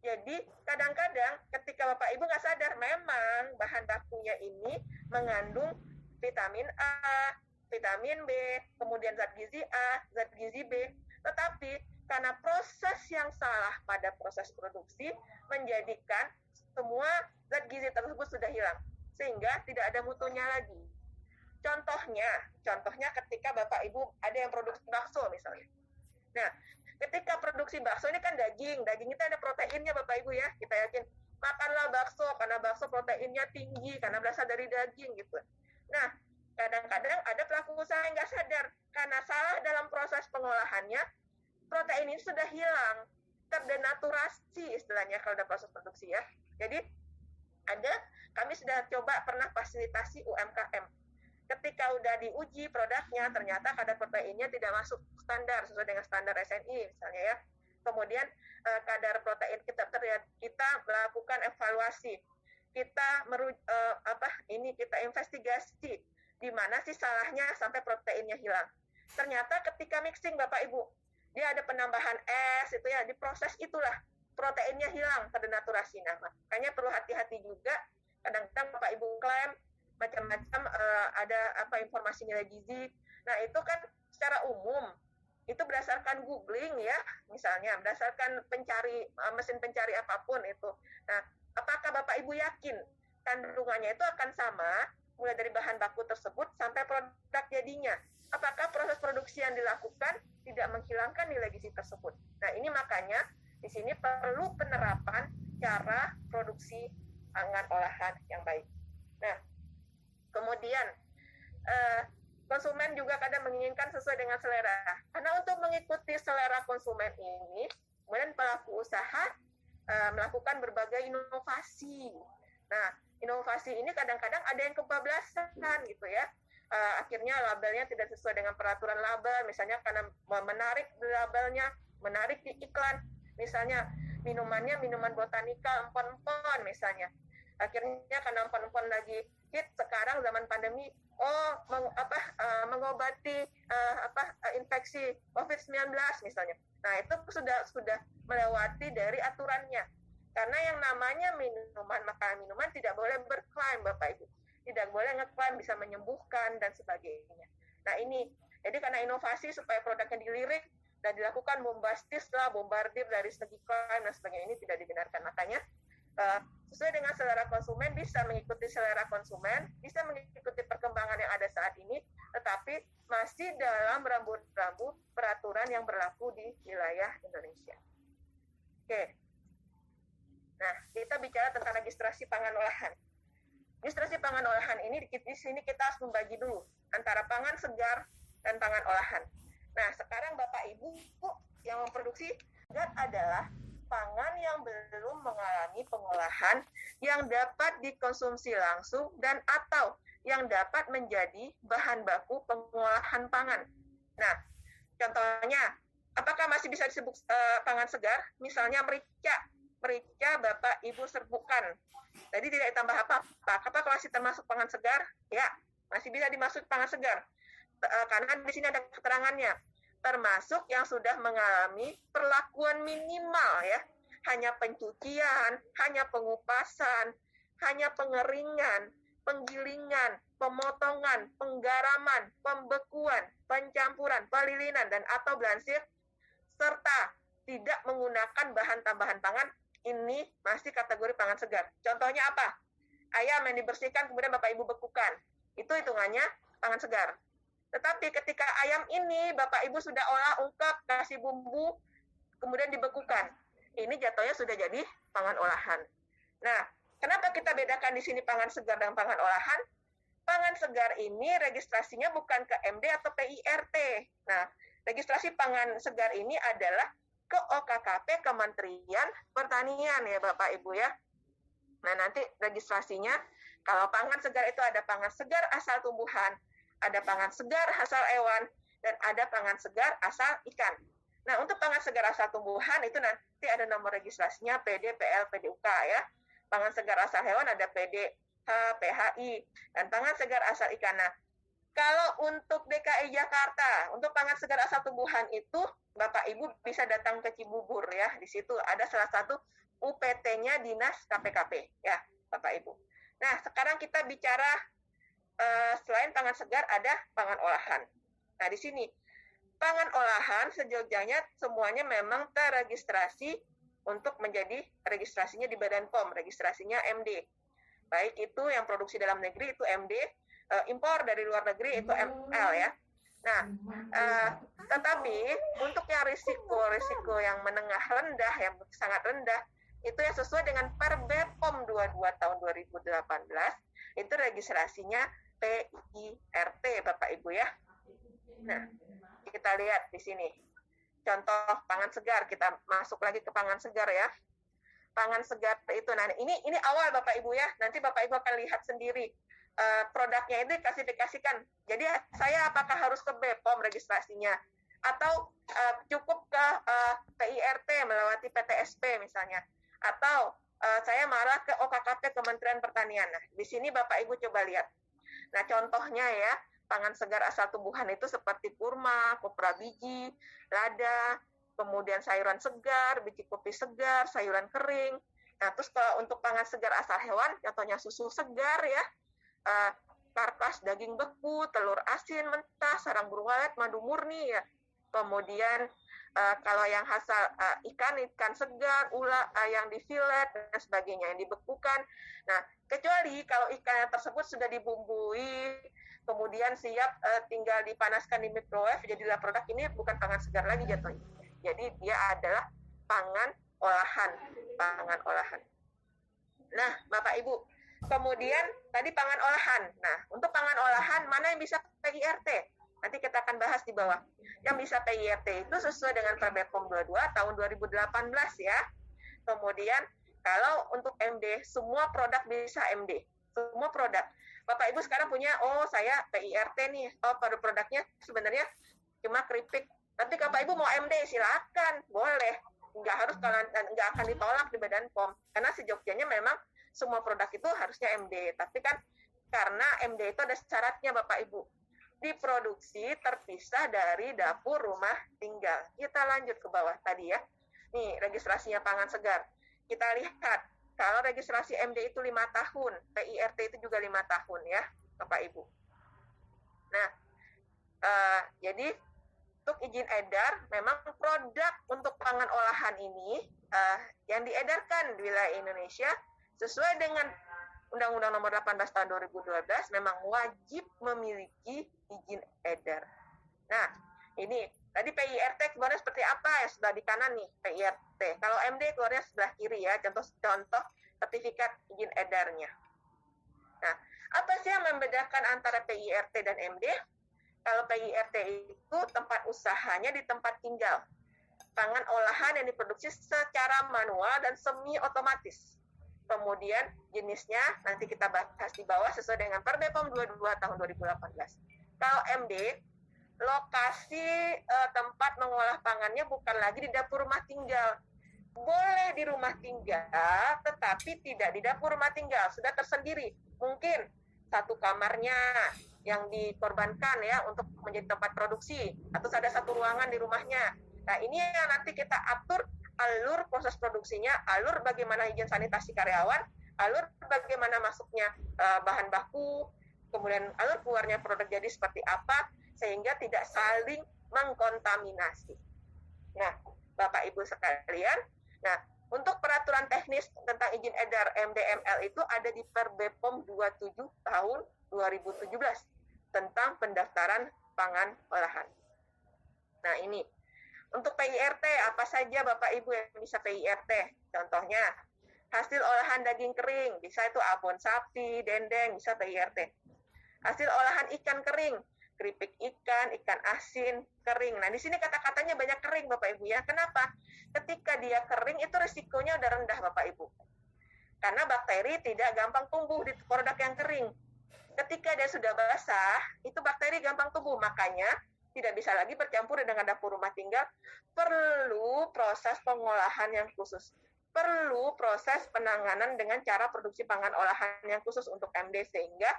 Jadi kadang-kadang ketika Bapak Ibu nggak sadar memang bahan bakunya ini mengandung vitamin A, vitamin B, kemudian zat gizi A, zat gizi B. Tetapi karena proses yang salah pada proses produksi menjadikan semua zat gizi tersebut sudah hilang. Sehingga tidak ada mutunya lagi. Contohnya ketika Bapak Ibu ada yang produksi bakso misalnya. Nah, ketika produksi bakso ini kan daging itu ada proteinnya Bapak Ibu ya, kita yakin makanlah bakso karena bakso proteinnya tinggi karena berasal dari daging gitu. Nah, kadang-kadang ada pelaku usaha yang nggak sadar karena salah dalam proses pengolahannya, protein ini sudah hilang, terdenaturasi istilahnya kalau ada proses produksi ya. Jadi kami sudah coba pernah fasilitasi UMKM. Ketika udah diuji produknya, ternyata kadar proteinnya tidak masuk standar sesuai dengan standar SNI misalnya ya. Kemudian kadar protein kita melakukan evaluasi, kita investigasi di mana sih salahnya sampai proteinnya hilang. Ternyata ketika mixing Bapak Ibu, dia ada penambahan es itu ya, di proses itulah proteinnya hilang, terdenaturasi. Nah, makanya perlu hati-hati juga. Kadang-kadang Bapak Ibu klaim macam-macam ada informasi nilai gizi. Nah, itu kan secara umum itu berdasarkan googling ya, misalnya berdasarkan mesin pencari apapun itu. Nah, apakah Bapak Ibu yakin kandungannya itu akan sama mulai dari bahan baku tersebut sampai produk jadinya? Apakah proses produksi yang dilakukan tidak menghilangkan nilai gizi tersebut? Nah, ini makanya di sini perlu penerapan cara produksi pangan olahan yang baik. Nah, kemudian konsumen juga kadang menginginkan sesuai dengan selera. Karena untuk mengikuti selera konsumen ini, kemudian pelaku usaha melakukan berbagai inovasi. Nah, inovasi ini kadang-kadang ada yang kebablasan gitu ya. Akhirnya labelnya tidak sesuai dengan peraturan label, misalnya karena menarik labelnya, menarik di iklan, misalnya minuman botanika empon-empon misalnya. Akhirnya karena empon-empon lagi hit sekarang zaman pandemi, mengobati infeksi COVID-19 misalnya. Nah, itu sudah melewati dari aturannya. Karena yang namanya makanan minuman tidak boleh berklaim, Bapak Ibu. Tidak boleh ngeklaim bisa menyembuhkan dan sebagainya. Nah, ini jadi karena inovasi supaya produknya dilirik dan dilakukan bombastis lah, bombardir dari segi klaim dan sebagainya, ini tidak dibenarkan. Makanya sesuai dengan selera konsumen, bisa mengikuti selera konsumen, bisa mengikuti perkembangan yang ada saat ini, tetapi masih dalam rambu-rambu peraturan yang berlaku di wilayah Indonesia. Oke. Nah, kita bicara tentang registrasi pangan olahan. Registrasi pangan olahan ini di sini kita harus membagi dulu antara pangan segar dan pangan olahan. Nah, sekarang Bapak Ibu yang memproduksi segar adalah pangan yang belum mengalami pengolahan yang dapat dikonsumsi langsung dan atau yang dapat menjadi bahan baku pengolahan pangan. Nah, contohnya, apakah masih bisa disebut pangan segar? Misalnya merica Bapak Ibu serbukan. Jadi tidak ditambah apa-apa. Apakah masih termasuk pangan segar? Ya, masih bisa dimaksud pangan segar. Karena di sini ada keterangannya. Termasuk yang sudah mengalami perlakuan minimal ya. Hanya pencucian, hanya pengupasan, hanya pengeringan, penggilingan, pemotongan, penggaraman, pembekuan, pencampuran, pelilinan, dan atau blansir, serta tidak menggunakan bahan tambahan pangan, ini masih kategori pangan segar. Contohnya apa? Ayam yang dibersihkan kemudian Bapak Ibu bekukan. Itu hitungannya pangan segar. Tetapi ketika ayam ini Bapak Ibu sudah olah, ungkap, kasih bumbu, kemudian dibekukan. Ini jatuhnya sudah jadi pangan olahan. Nah, kenapa kita bedakan di sini pangan segar dan pangan olahan? Pangan segar ini registrasinya bukan ke MD atau PIRT. Nah, registrasi pangan segar ini adalah ke OKKP Kementerian Pertanian ya Bapak Ibu ya. Nah, nanti registrasinya kalau pangan segar itu ada pangan segar asal tumbuhan, ada pangan segar asal hewan, dan ada pangan segar asal ikan. Nah, untuk pangan segar asal tumbuhan itu nanti ada nomor registrasinya PD, PL, PDUK ya. Pangan segar asal hewan ada PD, PHI, dan pangan segar asal ikan. Nah, kalau untuk DKI Jakarta, untuk pangan segar asal tumbuhan itu Bapak Ibu bisa datang ke Cibubur ya. Di situ ada salah satu UPT-nya Dinas KPKP ya, Bapak Ibu. Nah, sekarang kita bicara selain pangan segar ada pangan olahan. Nah, di sini pangan olahan sejogjanya semuanya memang terregistrasi untuk menjadi registrasinya di Badan POM, registrasinya MD. Baik itu yang produksi dalam negeri itu MD, impor dari luar negeri itu ML ya. Nah, tetapi untuk yang risiko yang menengah rendah, yang sangat rendah, itu yang sesuai dengan Perbepom 22 tahun 2018, itu registrasinya PIRT Bapak Ibu ya. Nah, kita lihat di sini. Contoh pangan segar, kita masuk lagi ke pangan segar ya. Pangan segar itu, nah ini awal Bapak Ibu ya. Nanti Bapak Ibu akan lihat sendiri produknya itu diklasifikasikan. Jadi saya apakah harus ke BPOM registrasinya atau cukup ke PIRT melewati PTSP misalnya, atau saya malah ke OKKP Kementerian Pertanian. Nah, di sini Bapak Ibu coba lihat. Nah, contohnya ya, pangan segar asal tumbuhan itu seperti kurma, kopra biji, lada, kemudian sayuran segar, biji kopi segar, sayuran kering. Nah, terus kalau untuk pangan segar asal hewan, contohnya susu segar ya, karkas daging beku, telur asin mentah, sarang burung walet, madu murni ya. Kemudian kalau yang hasil ikan segar, ulat yang difilet dan sebagainya yang dibekukan. Nah, kecuali kalau ikan tersebut sudah dibumbui, kemudian siap tinggal dipanaskan di microwave, jadilah produk ini bukan pangan segar lagi jatuhnya. Jadi dia adalah pangan olahan. Nah, Bapak Ibu, kemudian tadi pangan olahan. Nah, untuk pangan olahan mana yang bisa PIRT? Nanti kita akan bahas di bawah. Yang bisa PIRT itu sesuai dengan Perbepom 22 tahun 2018 ya. Kemudian kalau untuk MD, semua produk bisa MD. Semua produk. Bapak Ibu sekarang punya, saya PIRT nih. Pada produknya sebenarnya cuma keripik. Tapi Bapak Ibu mau MD, silakan, boleh. Nggak akan ditolak di Badan POM. Karena sejogjanya memang semua produk itu harusnya MD. Tapi kan karena MD itu ada syaratnya Bapak Ibu. Diproduksi terpisah dari dapur rumah tinggal. Kita lanjut ke bawah tadi ya. Nih, registrasinya pangan segar. Kita lihat, kalau registrasi MD itu 5 tahun, PIRT itu juga 5 tahun ya, Bapak Ibu. Nah, jadi untuk izin edar, memang produk untuk pangan olahan ini yang diedarkan di wilayah Indonesia sesuai dengan Undang-Undang Nomor 18 Tahun 2012 memang wajib memiliki izin edar. Nah, ini tadi PIRT keluarnya seperti apa ya, sebelah di kanan nih PIRT. Kalau MD keluarnya sebelah kiri ya, contoh sertifikat izin edarnya. Nah, apa sih yang membedakan antara PIRT dan MD? Kalau PIRT itu tempat usahanya di tempat tinggal. Pangan olahan yang diproduksi secara manual dan semi otomatis. Kemudian jenisnya nanti kita bahas di bawah sesuai dengan Perbepom 22 tahun 2018. Kalau MD, lokasi tempat mengolah pangannya bukan lagi di dapur rumah tinggal. Boleh di rumah tinggal, tetapi tidak di dapur rumah tinggal. Sudah tersendiri. Mungkin satu kamarnya yang dikorbankan ya untuk menjadi tempat produksi, atau ada satu ruangan di rumahnya. Nah, ini yang nanti kita atur alur proses produksinya, alur bagaimana izin sanitasi karyawan, alur bagaimana masuknya bahan baku, kemudian alur keluarnya produk jadi seperti apa, sehingga tidak saling mengkontaminasi. Nah, Bapak Ibu sekalian, nah untuk peraturan teknis tentang izin edar MDML itu ada di Perbepom 27 tahun 2017 tentang pendaftaran pangan olahan. Nah, ini untuk PIRT apa saja Bapak Ibu yang bisa PIRT? Contohnya hasil olahan daging kering, bisa itu abon sapi, dendeng, bisa PIRT. Hasil olahan ikan kering, keripik ikan, ikan asin, kering. Nah, di sini kata-katanya banyak kering Bapak Ibu ya. Kenapa? Ketika dia kering itu risikonya udah rendah Bapak Ibu. Karena bakteri tidak gampang tumbuh di produk yang kering. Ketika dia sudah basah, itu bakteri gampang tumbuh. Makanya tidak bisa lagi bercampur dengan dapur rumah tinggal. Perlu proses pengolahan yang khusus. Perlu proses penanganan dengan cara produksi pangan olahan yang khusus untuk MD. Sehingga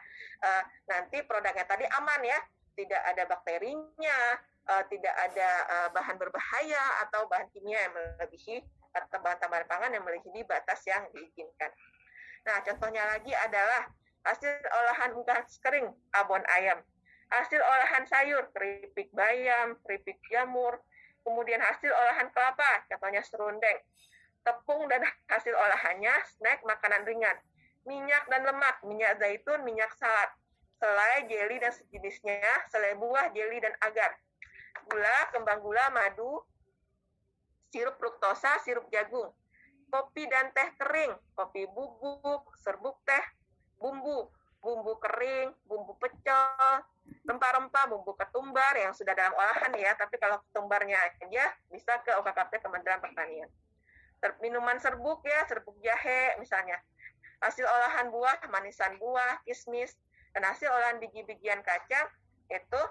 nanti produknya tadi aman ya. Tidak ada bakterinya, tidak ada bahan berbahaya atau bahan kimia yang melebihi, atau bahan tambahan pangan yang melebihi batas yang diizinkan. Nah, contohnya lagi adalah hasil olahan unggas kering, abon ayam. Hasil olahan sayur, keripik bayam, keripik jamur. Kemudian hasil olahan kelapa, contohnya serundeng. Tepung dan hasil olahannya, snack, makanan ringan. Minyak dan lemak, minyak zaitun, minyak salad. Selai, jeli, dan sejenisnya, selai buah, jeli, dan agar. Gula, kembang gula, madu, sirup fruktosa, sirup jagung. Kopi dan teh kering, kopi bubuk, serbuk teh, bumbu kering, bumbu pecel, rempah-rempah, bumbu ketumbar yang sudah dalam olahan ya, tapi kalau ketumbarnya aja bisa ke OKKP Kementerian Pertanian. Minuman serbuk ya, serbuk jahe misalnya. Hasil olahan buah, manisan buah, kismis, dan hasil olahan biji-bijian kacang itu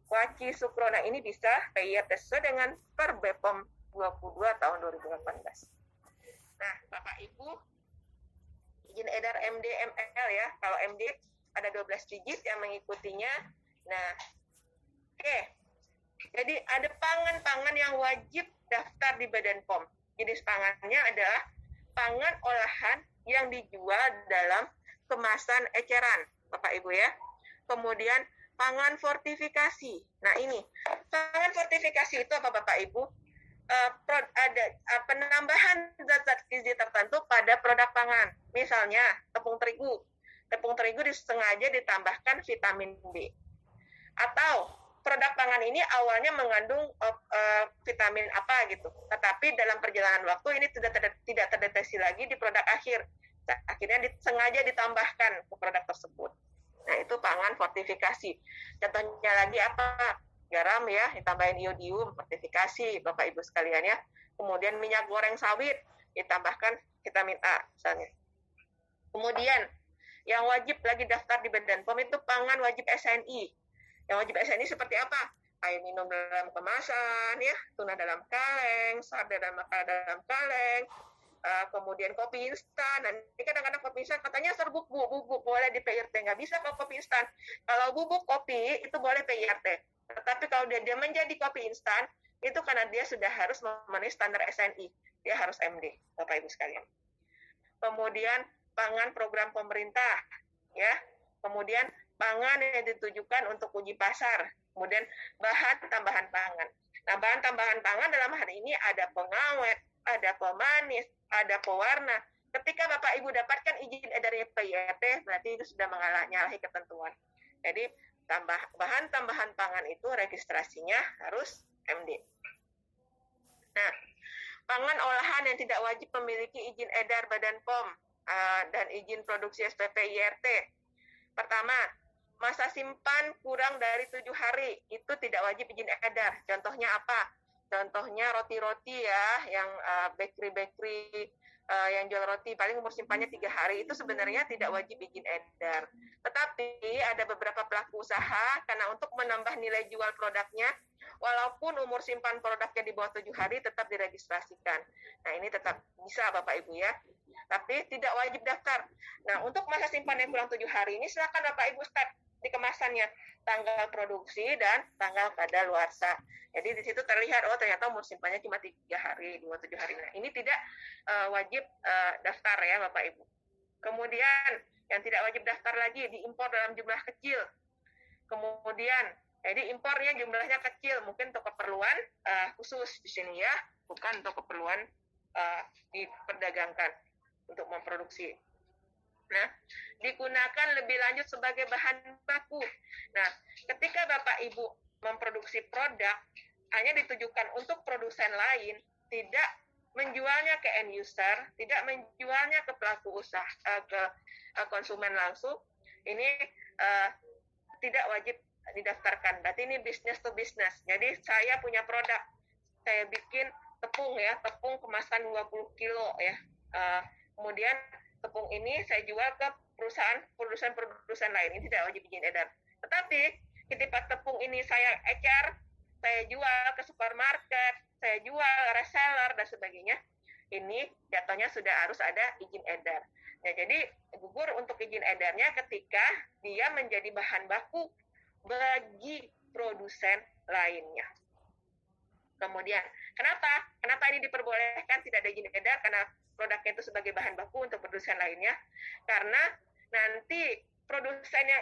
kuaci, sukro. Nah, ini bisa PIRT sesuai dengan Perbepom 22 tahun 2018. Nah, Bapak Ibu, izin edar MD ML ya. Kalau MD ada 12 digit yang mengikutinya. Nah, oke. Jadi ada pangan-pangan yang wajib daftar di Badan POM. Jenis pangannya adalah pangan olahan yang dijual dalam kemasan eceran, Bapak Ibu ya. Kemudian pangan fortifikasi. Nah, ini pangan fortifikasi itu apa Bapak Ibu? Ada penambahan zat-zat gizi tertentu pada produk pangan. Misalnya tepung terigu. Tepung terigu disengaja ditambahkan vitamin B. Atau produk pangan ini awalnya mengandung vitamin apa gitu. Tetapi dalam perjalanan waktu ini tidak terdeteksi lagi di produk akhir. Akhirnya sengaja ditambahkan ke produk tersebut. Nah, itu pangan fortifikasi. Contohnya lagi apa? Garam ya, ditambahin iodium, fortifikasi, Bapak Ibu sekalian ya. Kemudian minyak goreng sawit, ditambahkan vitamin A misalnya. Kemudian, yang wajib lagi daftar di Badan POM itu pangan wajib SNI. Yang wajib SNI seperti apa? Air minum dalam kemasan, ya, tuna dalam kaleng, sarden dan makanan dalam kaleng, kemudian kopi instan. Nanti kadang-kadang kopi instan katanya serbuk bubuk boleh di PIRT, nggak bisa kalau kopi instan. Kalau bubuk kopi itu boleh PIRT. Tetapi kalau dia menjadi kopi instan itu karena dia sudah harus memenuhi standar SNI, dia harus MD, Bapak Ibu sekalian. Kemudian pangan program pemerintah, ya. Kemudian pangan yang ditujukan untuk uji pasar. Kemudian bahan tambahan pangan. Nah, bahan tambahan pangan dalam hal ini ada pengawet, ada pemanis, ada pewarna. Ketika Bapak Ibu dapatkan izin edarnya PIRT, berarti itu sudah menyalahi ketentuan. Jadi bahan tambahan pangan itu registrasinya harus MD. Nah, pangan olahan yang tidak wajib memiliki izin edar Badan POM dan izin produksi SPP IRT. Pertama, masa simpan kurang dari 7 hari, itu tidak wajib izin edar. Contohnya apa? Contohnya roti-roti ya, yang bakery-bakery yang jual roti, paling umur simpannya 3 hari, itu sebenarnya tidak wajib izin edar. Tetapi ada beberapa pelaku usaha, karena untuk menambah nilai jual produknya, walaupun umur simpan produknya di bawah 7 hari, tetap diregistrasikan. Nah, ini tetap bisa Bapak Ibu ya. Tapi tidak wajib daftar. Nah, untuk masa simpan yang kurang 7 hari ini, silakan Bapak Ibu start di kemasannya, tanggal produksi dan tanggal kadaluarsa. Jadi di situ terlihat, oh ternyata umur simpannya cuma 3 hari, 27 hari. Nah, ini tidak wajib daftar ya Bapak Ibu. Kemudian yang tidak wajib daftar lagi, diimpor dalam jumlah kecil. Kemudian, jadi impornya jumlahnya kecil, mungkin untuk keperluan khusus di sini ya, bukan untuk keperluan diperdagangkan untuk memproduksi. Nah, digunakan lebih lanjut sebagai bahan baku. Nah, ketika Bapak Ibu memproduksi produk hanya ditujukan untuk produsen lain, tidak menjualnya ke end user, tidak menjualnya ke pelaku usaha, ke konsumen langsung, ini tidak wajib didaftarkan. Berarti ini business to business. Jadi saya punya produk, saya bikin tepung ya, tepung kemasan 20 kilo ya. Kemudian tepung ini saya jual ke produsen lain, ini tidak wajib izin edar. Tetapi ketika tepung ini saya ecer, saya jual ke supermarket, saya jual reseller dan sebagainya, ini jatuhnya sudah harus ada izin edar. Nah, jadi gugur untuk izin edarnya ketika dia menjadi bahan baku bagi produsen lainnya. Kemudian, kenapa ini diperbolehkan tidak ada izin edar? Karena produknya itu sebagai bahan baku untuk produsen lainnya. Karena nanti produsen yang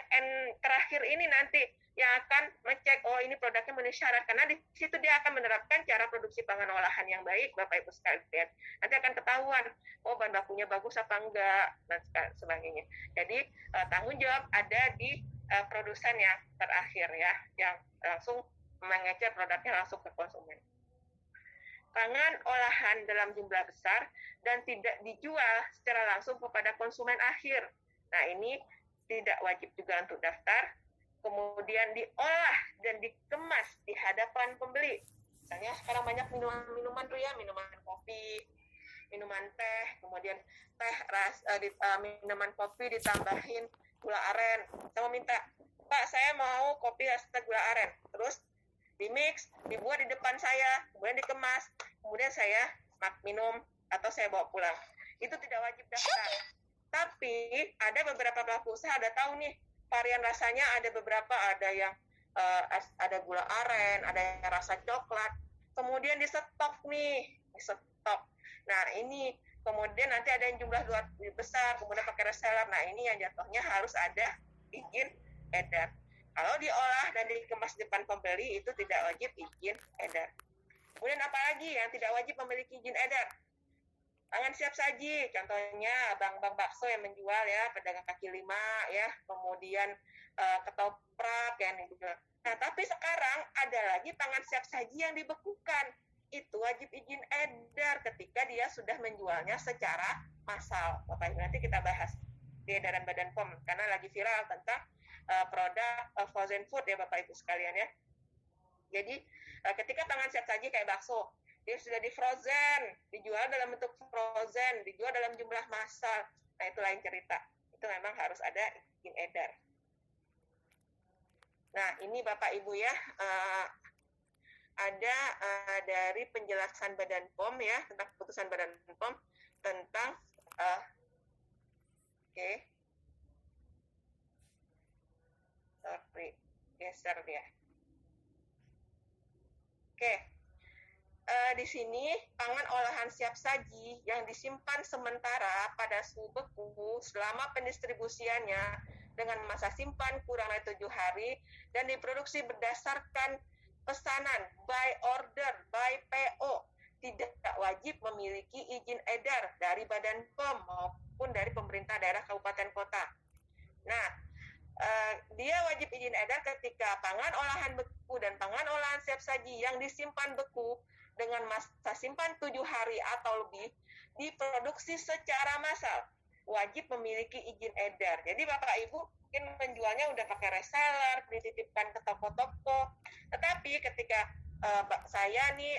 terakhir ini nanti yang akan mengecek, oh ini produknya memenuhi syarat. Karena di situ dia akan menerapkan cara produksi pangan olahan yang baik, Bapak Ibu sekalian. Nanti akan ketahuan, oh bahan bakunya bagus apa enggak, dan sebagainya. Jadi tanggung jawab ada di produsen yang terakhir ya, yang langsung mengecer produknya langsung ke konsumen. Pangan olahan dalam jumlah besar dan tidak dijual secara langsung kepada konsumen akhir. Nah, ini tidak wajib juga untuk daftar. Kemudian diolah dan dikemas di hadapan pembeli. Misalnya sekarang banyak minuman tuh ya, minuman kopi, minuman teh, kemudian minuman kopi ditambahin gula aren. Saya mau minta, Pak, saya mau kopi rasa gula aren. Terus dimix, dibuat di depan saya, kemudian dikemas, kemudian saya minum atau saya bawa pulang. Itu tidak wajib daftar. Tapi ada beberapa pelaku usaha ada tahu nih varian rasanya, ada beberapa, ada yang ada gula aren, ada yang rasa coklat. Kemudian disetok nih, disetok. Nah ini kemudian nanti ada yang jumlah lebih besar, kemudian pakai reseller. Nah ini yang jatuhnya harus ada izin edar. Kalau diolah dan dikemas depan pembeli itu tidak wajib izin edar. Kemudian apalagi yang tidak wajib memiliki izin edar? Pangan siap saji, contohnya bang-bang bakso yang menjual ya, pedagang kaki lima ya, kemudian ketoprak yang dijual. Nah, tapi sekarang ada lagi pangan siap saji yang dibekukan. Itu wajib izin edar ketika dia sudah menjualnya secara massal. Bapak Ibu, nanti kita bahas di edaran Badan POM karena lagi viral tentang produk frozen food ya Bapak Ibu sekalian ya. Jadi ketika pangan siap saji kayak bakso, dia sudah di frozen, dijual dalam bentuk frozen, dijual dalam jumlah massal. Nah itu lain cerita. Itu memang harus ada izin edar. Nah ini Bapak Ibu ya, ada dari penjelasan Badan POM ya tentang keputusan Badan POM. tentang sorry, geser dia. Di sini pangan olahan siap saji yang disimpan sementara pada suhu beku selama pendistribusiannya dengan masa simpan kurang dari 7 hari dan diproduksi berdasarkan pesanan by order, by PO, tidak wajib memiliki izin edar dari Badan POM maupun dari pemerintah daerah kabupaten kota. Nah, dia wajib izin edar ketika pangan olahan beku dan pangan olahan siap saji yang disimpan beku dengan masa simpan 7 hari atau lebih diproduksi secara massal, wajib memiliki izin edar. Jadi Bapak Ibu mungkin menjualnya udah pakai reseller, dititipkan ke toko-toko. Tetapi ketika saya nih,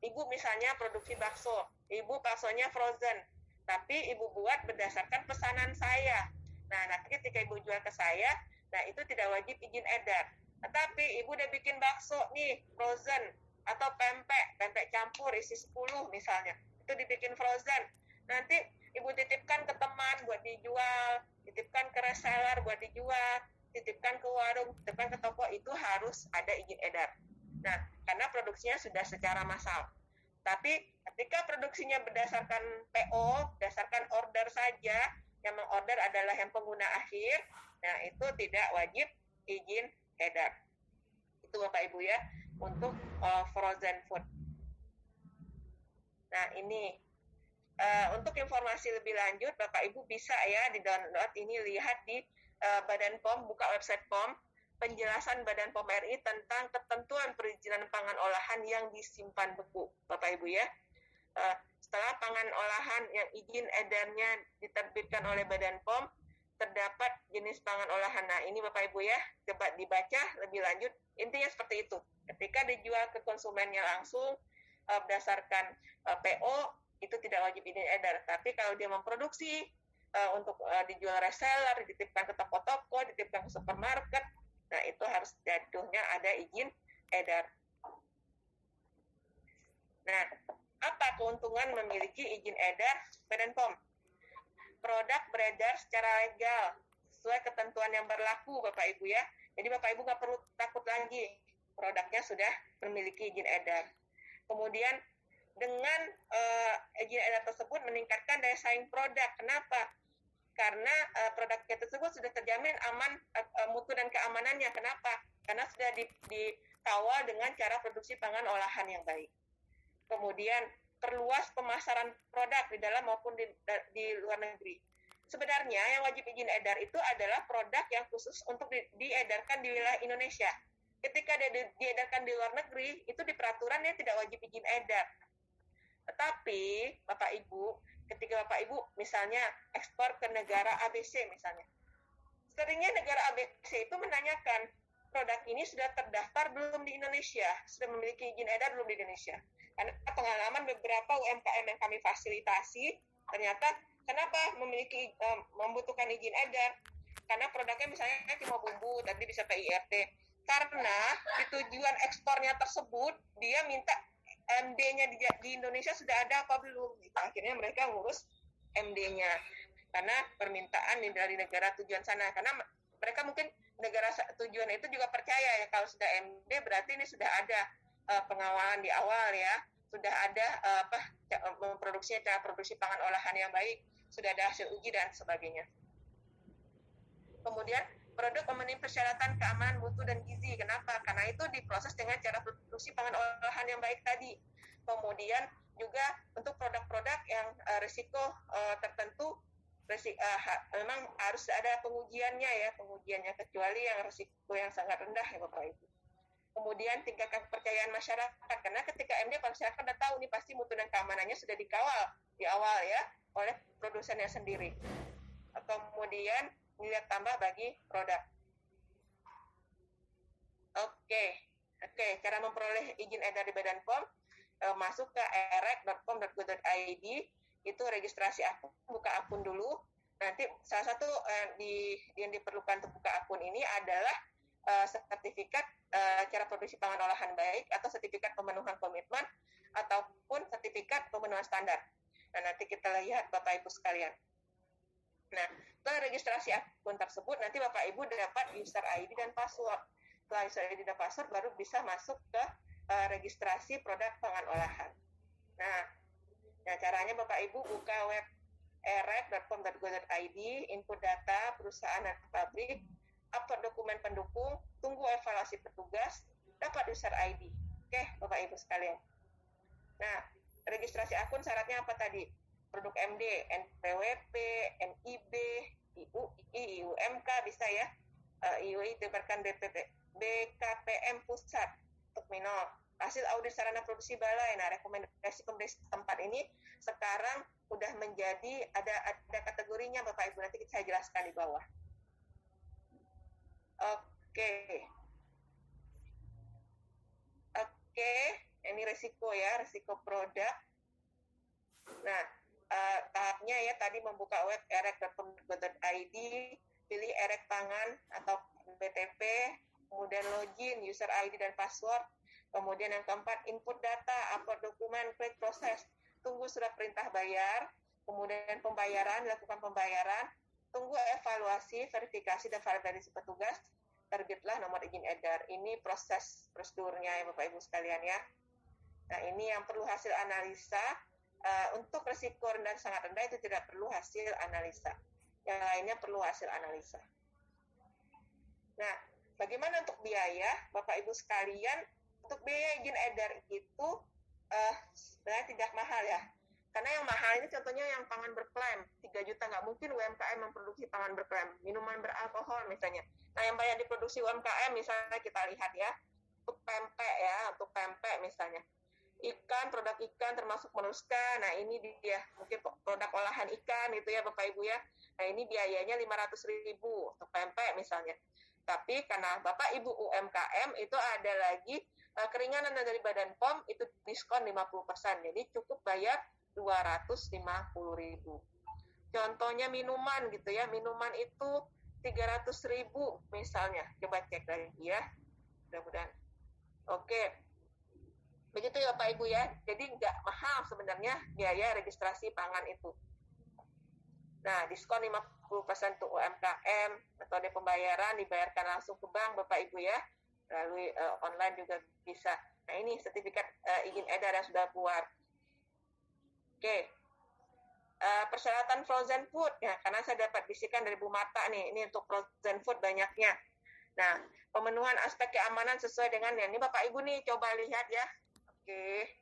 Ibu misalnya produksi bakso, Ibu baksonya frozen, tapi Ibu buat berdasarkan pesanan saya. Nah, nanti ketika Ibu jual ke saya, nah itu tidak wajib izin edar. Tetapi Ibu udah bikin bakso nih, frozen, atau pempek campur isi 10 misalnya, itu dibikin frozen. Nanti Ibu titipkan ke teman buat dijual, titipkan ke reseller buat dijual, titipkan ke warung, titipkan ke toko, itu harus ada izin edar. Nah, karena produksinya sudah secara massal. Tapi ketika produksinya berdasarkan PO, berdasarkan order saja, yang mengorder adalah yang pengguna akhir, nah itu tidak wajib izin edar. Itu Bapak Ibu ya, untuk frozen food. Nah ini untuk informasi lebih lanjut Bapak Ibu bisa ya di download ini, lihat di Badan POM, buka website POM, penjelasan Badan POM RI tentang ketentuan perizinan pangan olahan yang disimpan beku, Bapak Ibu ya. Setelah pangan olahan yang izin edarnya diterbitkan oleh Badan POM, terdapat jenis pangan olahan. Nah ini Bapak Ibu ya, coba dibaca lebih lanjut. Intinya seperti itu. Ketika dijual ke konsumennya langsung berdasarkan PO, itu tidak wajib izin edar. Tapi kalau dia memproduksi untuk dijual reseller, dititipkan ke toko-toko, dititipkan ke supermarket, nah itu harus jatuhnya ada izin edar. Nah, apa keuntungan memiliki izin edar Badan POM? Produk beredar secara legal sesuai ketentuan yang berlaku Bapak Ibu ya. Jadi Bapak Ibu nggak perlu takut lagi, produknya sudah memiliki izin edar. Kemudian dengan izin edar tersebut meningkatkan daya saing produk. Kenapa? Karena produknya tersebut sudah terjamin aman, mutu dan keamanannya. Kenapa? Karena sudah dikawal dengan cara produksi pangan olahan yang baik. Kemudian perluas pemasaran produk di dalam maupun di luar negeri. Sebenarnya yang wajib izin edar itu adalah produk yang khusus untuk diedarkan di wilayah Indonesia. Ketika dia diedarkan di luar negeri, itu di peraturannya tidak wajib izin edar. Tetapi Bapak Ibu, ketika Bapak Ibu misalnya ekspor ke negara ABC misalnya, seringnya negara ABC itu menanyakan, produk ini sudah terdaftar belum di Indonesia, sudah memiliki izin edar belum di Indonesia. Karena pengalaman beberapa UMKM yang kami fasilitasi, ternyata kenapa membutuhkan izin edar? Karena produknya misalnya cuma bumbu, tadi bisa PIRT. Karena di tujuan ekspornya tersebut, dia minta MD-nya di Indonesia sudah ada apa belum? Akhirnya mereka ngurus MD-nya. Karena permintaan dari negara tujuan sana. Karena mereka mungkin negara tujuan itu juga percaya ya, kalau sudah MD berarti ini sudah ada pengawalan di awal ya, sudah ada memproduksi cara produksi pangan olahan yang baik, sudah ada hasil uji dan sebagainya. Kemudian produk memenuhi persyaratan keamanan mutu dan gizi. Kenapa? Karena itu diproses dengan cara produksi pangan olahan yang baik tadi. Kemudian juga untuk produk-produk yang risiko tertentu memang harus ada pengujiannya kecuali yang risiko yang sangat rendah ya Bapak Ibu. Kemudian tingkatkan kepercayaan masyarakat, karena ketika MD masyarakat sudah tahu nih pasti mutu dan keamanannya sudah dikawal di awal ya oleh produsennya sendiri. Kemudian nilai tambah bagi produk. Oke, cara memperoleh izin edar di Badan POM, masuk ke erek.pom.go.id, itu registrasi akun, buka akun dulu. Nanti salah satu yang diperlukan untuk buka akun ini adalah sertifikat cara produksi pangan olahan baik atau sertifikat pemenuhan komitmen ataupun sertifikat pemenuhan standar. Nah, nanti kita lihat Bapak Ibu sekalian. Nah, setelah registrasi akun tersebut, nanti Bapak Ibu dapat user ID dan password. Setelah user ID dan password, baru bisa masuk ke registrasi produk pangan olahan. Nah, caranya Bapak Ibu buka web erek.pom.go.id, input data perusahaan dan pabrik, upload dokumen pendukung, tunggu evaluasi petugas, dapat user ID. Oke, Bapak Ibu sekalian. Nah, registrasi akun syaratnya apa tadi? Produk MD, NPWP, MIB, IUMK bisa ya, IUI ditebarkan BKPM Pusat untuk minor. Hasil audit sarana produksi balai. Nah, rekomendasi pemerintah tempat ini sekarang udah menjadi ada kategorinya Bapak Ibu, nanti saya jelaskan di bawah. Oke, ini resiko ya, resiko produk. Nah, tahapnya ya tadi membuka web erek.pom.go.id, pilih erek pangan atau BTP, kemudian login, user ID dan password. Kemudian yang keempat, input data, upload dokumen, klik proses, tunggu surat perintah bayar, kemudian pembayaran, lakukan pembayaran, tunggu evaluasi, verifikasi, dan validasi petugas, terbitlah nomor izin edar. Ini proses prosedurnya ya Bapak Ibu sekalian ya. Nah, ini yang perlu hasil analisa. Untuk risiko rendah sangat rendah itu tidak perlu hasil analisa. Yang lainnya perlu hasil analisa. Nah, bagaimana untuk biaya? Bapak Ibu sekalian, untuk biaya izin edar itu sebenarnya tidak mahal ya. Karena yang mahal ini contohnya yang pangan berklaim, 3 juta, nggak mungkin UMKM memproduksi pangan berklaim, minuman beralkohol misalnya. Nah, yang banyak diproduksi UMKM misalnya kita lihat ya, untuk pempek ya, untuk pempek misalnya. Ikan, produk ikan termasuk molluska. Nah, ini dia mungkin produk olahan ikan itu ya Bapak Ibu ya. Nah, ini biayanya 500.000 untuk pempek misalnya. Tapi karena Bapak Ibu UMKM itu ada lagi keringanan dari Badan POM itu diskon 50%. Jadi cukup bayar 250.000. Contohnya minuman gitu ya. Minuman itu 300.000 misalnya. Coba cek lagi ya. Mudah-mudahan. Oke. Begitu ya Bapak Ibu ya. Jadi nggak mahal sebenarnya biaya registrasi pangan itu. Nah, diskon 50% untuk UMKM, metode pembayaran dibayarkan langsung ke bank Bapak Ibu ya. Melalui online juga bisa. Nah, ini sertifikat izin edar yang sudah keluar. Oke. Persyaratan frozen food ya, karena saya dapat bisikan dari Bu Marta nih, ini untuk frozen food banyaknya. Nah, pemenuhan aspek keamanan sesuai dengan yang ini Bapak Ibu nih coba lihat ya. Oke.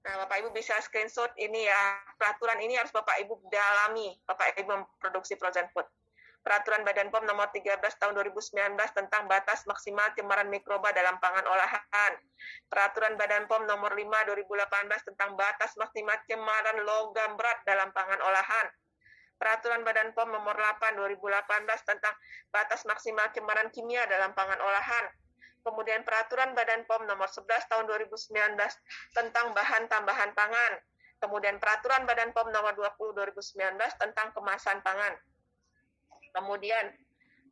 Nah, Bapak Ibu bisa screenshot ini ya. Peraturan ini harus Bapak Ibu dalami. Bapak Ibu memproduksi frozen food. Peraturan Badan POM nomor 13 tahun 2019 tentang batas maksimal cemaran mikroba dalam pangan olahan. Peraturan Badan POM nomor 5 2018 tentang batas maksimal cemaran logam berat dalam pangan olahan. Peraturan Badan POM nomor 8 2018 tentang batas maksimal cemaran kimia dalam pangan olahan. Kemudian Peraturan Badan POM nomor 11 tahun 2019 tentang bahan tambahan pangan. Kemudian Peraturan Badan POM nomor 20 2019 tentang kemasan pangan. Kemudian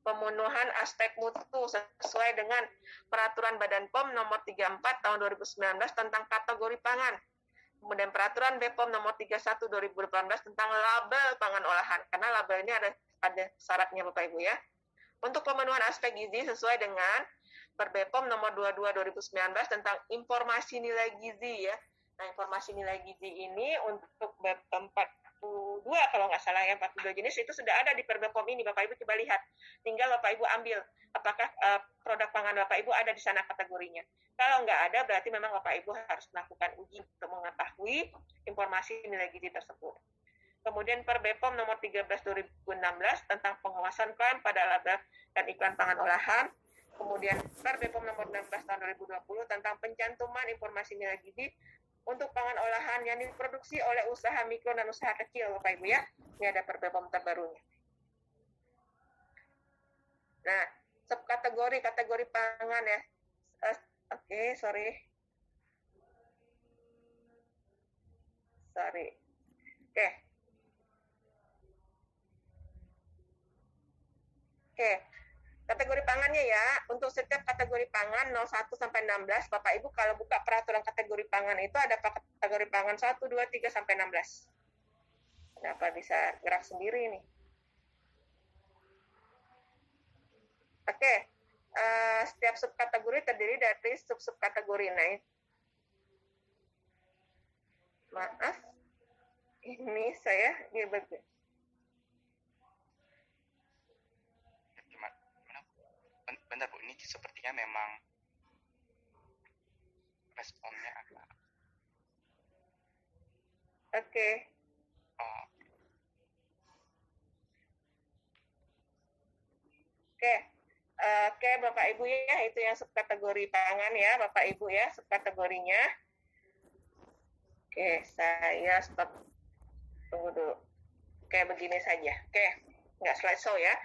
pemenuhan aspek mutu sesuai dengan Peraturan Badan POM nomor 34 tahun 2019 tentang kategori pangan. Kemudian Peraturan BPOM nomor 31 2018 tentang label pangan olahan. Karena label ini ada syaratnya Bapak Ibu ya. Untuk pemenuhan aspek gizi sesuai dengan Per-BPOM nomor 22 2019 tentang informasi nilai gizi ya. Nah, informasi nilai gizi ini untuk BPOM 42 kalau nggak salah ya, 42 jenis itu sudah ada di Per-BPOM ini. Bapak Ibu coba lihat. Tinggal Bapak Ibu ambil apakah produk pangan Bapak Ibu ada di sana kategorinya. Kalau nggak ada berarti memang Bapak Ibu harus melakukan uji untuk mengetahui informasi nilai gizi tersebut. Kemudian Per-BPOM nomor 13 2016 tentang pengawasan klaim pada label dan iklan pangan olahan. Kemudian Per-BPOM nomor 16 tahun 2020 tentang pencantuman informasi nilai gizi untuk pangan olahan yang diproduksi oleh usaha mikro dan usaha kecil Bapak Ibu ya. Ini ada Per-BPOM terbarunya. Nah, kategori pangan ya. Oke, sorry. Oke. Kategori pangannya ya, untuk setiap kategori pangan 01 sampai 16, Bapak Ibu kalau buka peraturan kategori pangan itu ada kategori pangan 1, 2, 3 sampai 16. Kenapa bisa gerak sendiri nih? Oke, setiap subkategori terdiri dari sub-subkategori. Nah, maaf, ini saya dibagi. Bentar Bu, ini sepertinya memang responnya agak. Oke. Oke, Bapak Ibu ya, itu yang subkategori pangan ya, Bapak Ibu ya, subkategorinya. Oke, saya stop. Tunggu dulu. Oke, begini saja. Oke, nggak slideshow ya.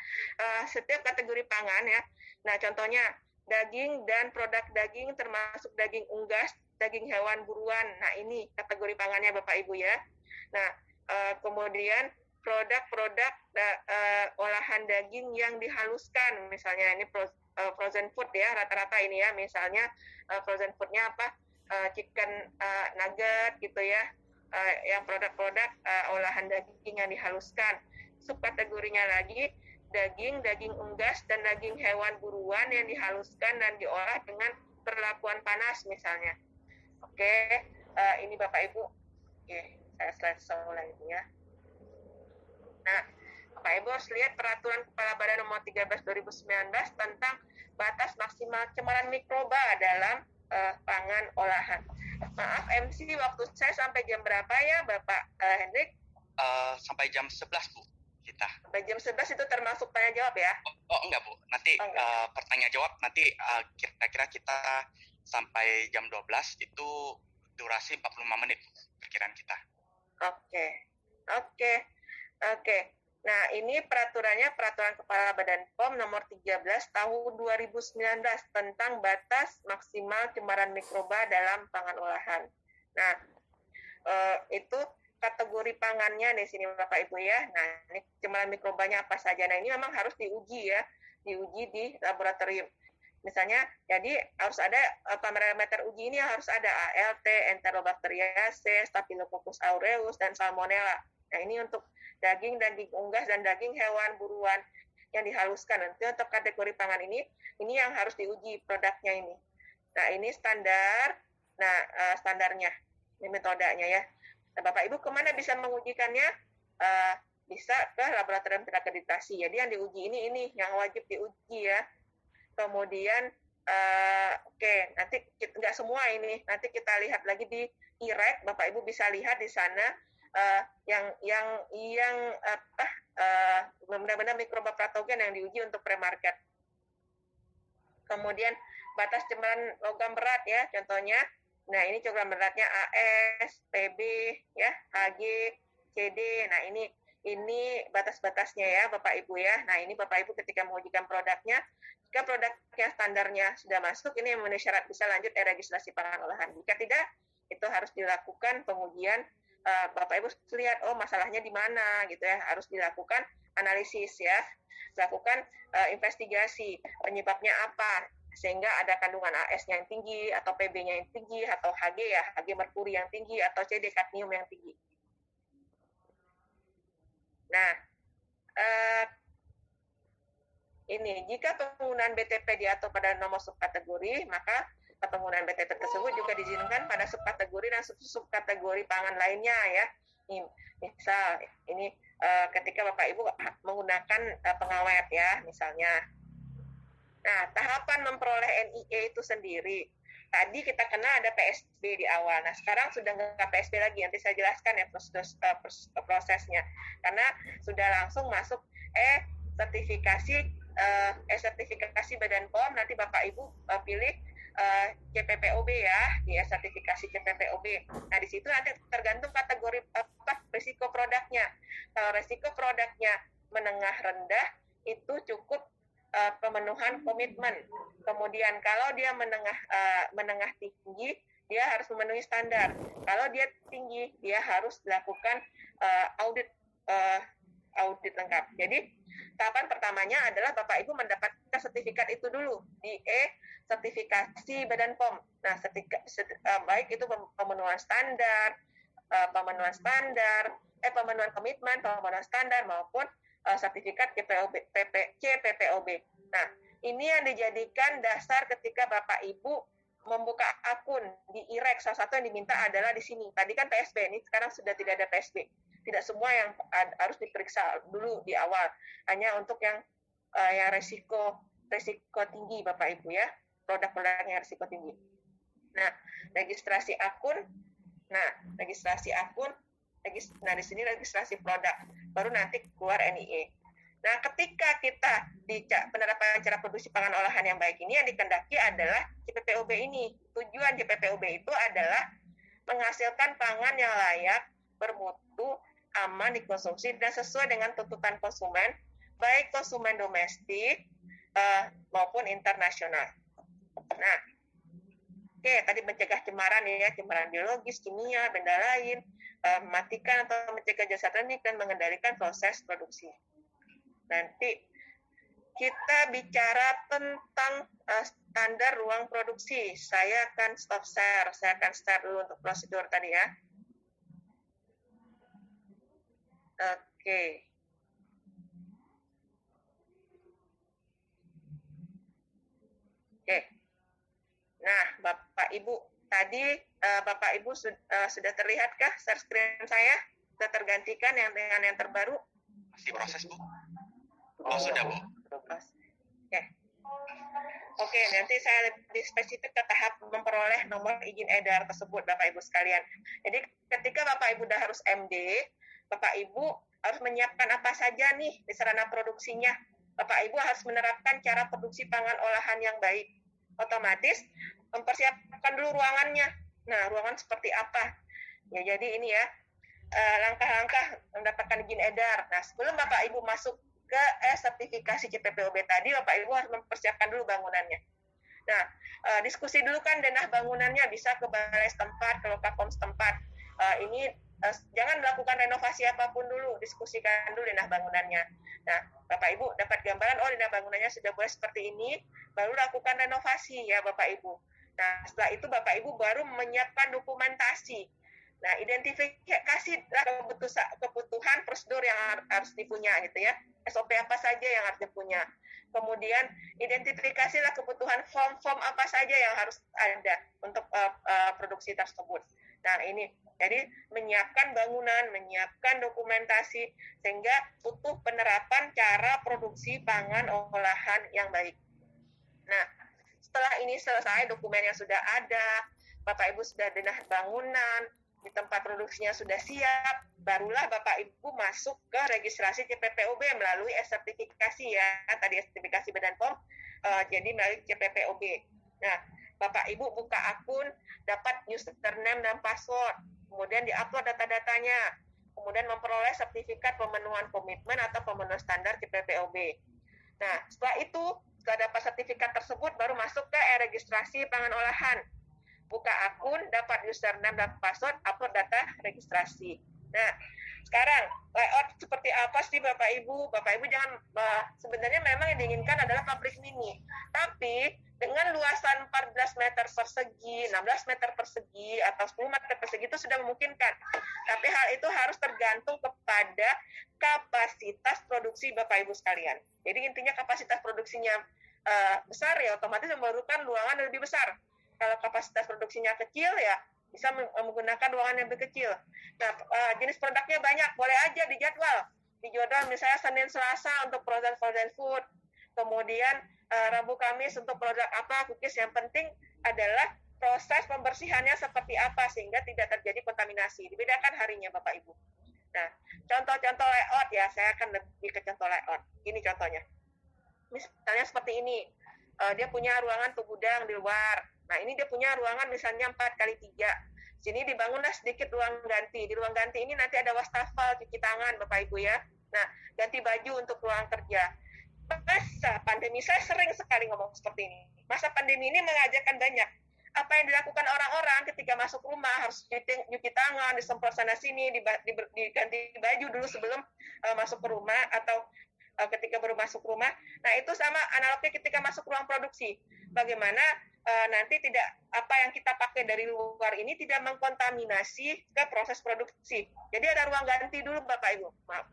Setiap kategori pangan ya. Nah, contohnya daging dan produk daging termasuk daging unggas, daging hewan buruan. Nah, ini kategori pangannya Bapak Ibu ya. Nah, kemudian produk-produk olahan daging yang dihaluskan, misalnya ini frozen food ya, rata-rata ini ya, misalnya frozen foodnya apa, chicken nugget gitu ya, yang produk-produk olahan daging yang dihaluskan. Subkategorinya lagi daging unggas dan daging hewan buruan yang dihaluskan dan diolah dengan perlakuan panas misalnya. Oke, ini Bapak Ibu, saya slide lagi ya. Nah, Bapak Ibu harus lihat peraturan Kepala Badan Nomor 13 2019 tentang batas maksimal cemaran mikroba dalam pangan olahan. Maaf MC, waktu saya sampai jam berapa ya Bapak Hendrik? Sampai jam 11 Bu kita. Sampai jam 11 itu termasuk tanya jawab ya? Oh enggak Bu, nanti pertanyaan jawab nanti kira-kira kita sampai jam 12 itu durasi 45 menit perkiraan kita. Oke. Nah, ini peraturannya Peraturan Kepala Badan POM nomor 13 tahun 2019 tentang batas maksimal cemaran mikroba dalam pangan olahan. Nah, itu kategori pangannya di sini Bapak Ibu ya. Nah, ini cemaran mikrobanya apa saja. Nah, ini memang harus diuji ya, diuji di laboratorium. Misalnya, jadi harus ada parameter uji ini harus ada ALT, Enterobacteriaceae, Staphylococcus aureus, dan Salmonella. Nah, ini untuk daging unggas dan daging hewan buruan yang dihaluskan. Nanti untuk kategori pangan ini yang harus diuji produknya ini. Nah, ini standar. Nah, standarnya, ini metodenya ya. Nah, Bapak Ibu kemana bisa mengujikannya? Bisa ke laboratorium terakreditasi. Jadi yang diuji ini yang wajib diuji ya. Kemudian nanti nggak semua ini, nanti kita lihat lagi di IREC, Bapak Ibu bisa lihat di sana yang benar-benar mikroba patogen yang diuji untuk premarket. Kemudian batas cemaran logam berat ya, contohnya. Nah, ini logam beratnya AS, PB, ya, HG, CD. Nah, ini batas-batasnya ya, Bapak Ibu ya. Nah, ini Bapak Ibu ketika mengujikan produknya, jika produknya standarnya sudah masuk, ini yang memenuhi syarat bisa lanjut registrasi pangan olahan. Jika tidak, itu harus dilakukan pengujian. Bapak Ibu lihat, masalahnya di mana gitu ya, harus dilakukan analisis ya, dilakukan investigasi penyebabnya apa, sehingga ada kandungan AS-nya yang tinggi, atau PB-nya yang tinggi, atau HG ya, HG merkuri yang tinggi, atau CD kadmium yang tinggi. Nah, ini jika penggunaan BTP diatur pada nomor subkategori, maka penggunaan BTP tersebut juga diizinkan pada subkategori dan subkategori pangan lainnya ya. Misal ini ketika Bapak Ibu menggunakan pengawet ya misalnya. Nah, tahapan memperoleh NIE itu sendiri. Tadi kita kenal ada PSB di awal. Nah, sekarang sudah nggak PSB lagi. Nanti saya jelaskan ya prosesnya. Karena sudah langsung masuk sertifikasi Badan POM. Nanti Bapak Ibu pilih CPPOB ya, di sertifikasi CPPOB. Nah, di situ nanti tergantung kategori risiko produknya. Kalau risiko produknya menengah rendah, itu cukup pemenuhan komitmen. Kemudian kalau dia menengah tinggi, dia harus memenuhi standar. Kalau dia tinggi, dia harus dilakukan audit lengkap. Jadi tahapan pertamanya adalah Bapak Ibu mendapatkan sertifikat itu dulu di sertifikasi Badan POM. Nah, baik itu pemenuhan standar, pemenuhan komitmen, pemenuhan standar maupun sertifikat CPPOB. Nah, ini yang dijadikan dasar ketika Bapak Ibu membuka akun di IREX. Salah satu yang diminta adalah di sini. Tadi kan PSB, ini sekarang sudah tidak ada PSB. Tidak semua yang harus diperiksa dulu di awal. Hanya untuk yang resiko tinggi Bapak Ibu ya. Produk-produk yang risiko tinggi. Nah, registrasi akun. Nah, di sini registrasi produk. Baru nanti keluar NIE. Nah, ketika kita di penerapan cara produksi pangan olahan yang baik ini, yang dikehendaki adalah CPPOB ini. Tujuan CPPOB itu adalah menghasilkan pangan yang layak, bermutu, aman dikonsumsi, dan sesuai dengan tuntutan konsumen, baik konsumen domestik maupun internasional. Nah, oke, tadi mencegah cemaran ya, cemaran biologis, kimia, benda lain, mematikan atau mencegah zat ternik dan mengendalikan proses produksi. Nanti kita bicara tentang standar ruang produksi. Saya akan share dulu untuk prosedur tadi ya. Oke. Nah, Bapak Ibu, tadi Bapak Ibu sudah terlihatkah share screen saya? Sudah tergantikan dengan yang terbaru? Masih proses, Bu. Oh, sudah, Bu. Oke, nanti saya lebih spesifik ke tahap memperoleh nomor izin edar tersebut, Bapak Ibu sekalian. Jadi, ketika Bapak Ibu sudah harus MD, Bapak Ibu harus menyiapkan apa saja nih di sarana produksinya. Bapak Ibu harus menerapkan cara produksi pangan olahan yang baik. Otomatis mempersiapkan dulu ruangannya. Nah, ruangan seperti apa? Ya, jadi ini ya, langkah-langkah mendapatkan izin edar. Nah, sebelum Bapak Ibu masuk ke sertifikasi CPPOB tadi, Bapak Ibu harus mempersiapkan dulu bangunannya. Nah, diskusi dulu kan denah bangunannya, bisa ke balai setempat, ke Lokakom setempat. Jangan melakukan renovasi apapun dulu, diskusikan dulu denah bangunannya. Nah, Bapak Ibu dapat gambaran, oh denah bangunannya sudah boleh seperti ini, baru lakukan renovasi ya Bapak Ibu. Nah, setelah itu Bapak Ibu baru menyiapkan dokumentasi. Nah, identifikasilah kebutuhan prosedur yang harus dipunya gitu ya. SOP apa saja yang harus dipunya. Kemudian identifikasilah kebutuhan form apa saja yang harus ada untuk produksi tersebut. Nah, ini jadi menyiapkan bangunan, menyiapkan dokumentasi sehingga butuh penerapan cara produksi pangan olahan yang baik. Nah, setelah ini selesai, dokumen yang sudah ada, Bapak Ibu sudah denah bangunan, di tempat produksinya sudah siap, barulah Bapak Ibu masuk ke registrasi CPPOB melalui sertifikasi ya, tadi sertifikasi Badan POM, jadi melalui CPPOB. Nah, Bapak Ibu buka akun, dapat username dan password, kemudian diupload data-datanya, kemudian memperoleh sertifikat pemenuhan komitmen atau pemenuhan standar CPPOB. Nah, setelah itu, setelah dapat sertifikat tersebut, baru masuk ke registrasi pangan olahan. Buka akun, dapat username dan password, upload data registrasi. Nah, sekarang layout seperti apa sih Bapak Ibu? Bapak Ibu jangan, sebenarnya memang yang diinginkan adalah pabrik mini. Tapi dengan luasan 14 meter persegi, 16 meter persegi, atau 10 meter persegi itu sudah memungkinkan. Tapi hal itu harus tergantung kepada kapasitas produksi Bapak Ibu sekalian. Jadi intinya kapasitas produksinya besar ya otomatis memerlukan ruangan yang lebih besar. Kalau kapasitas produksinya kecil ya bisa menggunakan ruangan yang lebih kecil. Nah, jenis produknya banyak, boleh aja dijadwal. Dijadwal misalnya Senin Selasa untuk frozen food, kemudian Rabu Kamis untuk produk apa, cookies. Yang penting adalah proses pembersihannya seperti apa sehingga tidak terjadi kontaminasi. Dibedakan harinya Bapak Ibu. Nah, contoh-contoh layout ya, saya akan lebih ke contoh layout. Ini contohnya. Misalnya seperti ini, dia punya ruangan gudang di luar. Nah, ini dia punya ruangan misalnya 4x3. Sini dibangunlah sedikit ruang ganti. Di ruang ganti ini nanti ada wastafel, cuci tangan, Bapak Ibu ya. Nah, ganti baju untuk ruang kerja. Masa pandemi, saya sering sekali ngomong seperti ini. Masa pandemi ini mengajarkan banyak. Apa yang dilakukan orang-orang ketika masuk rumah, harus cuci tangan, disemprot sana-sini, diganti baju dulu sebelum masuk ke rumah, atau ketika baru masuk rumah. Nah, itu sama analognya ketika masuk ruang produksi. Bagaimana nanti tidak apa yang kita pakai dari luar ini tidak mengkontaminasi ke proses produksi. Jadi ada ruang ganti dulu Bapak Ibu. Maaf.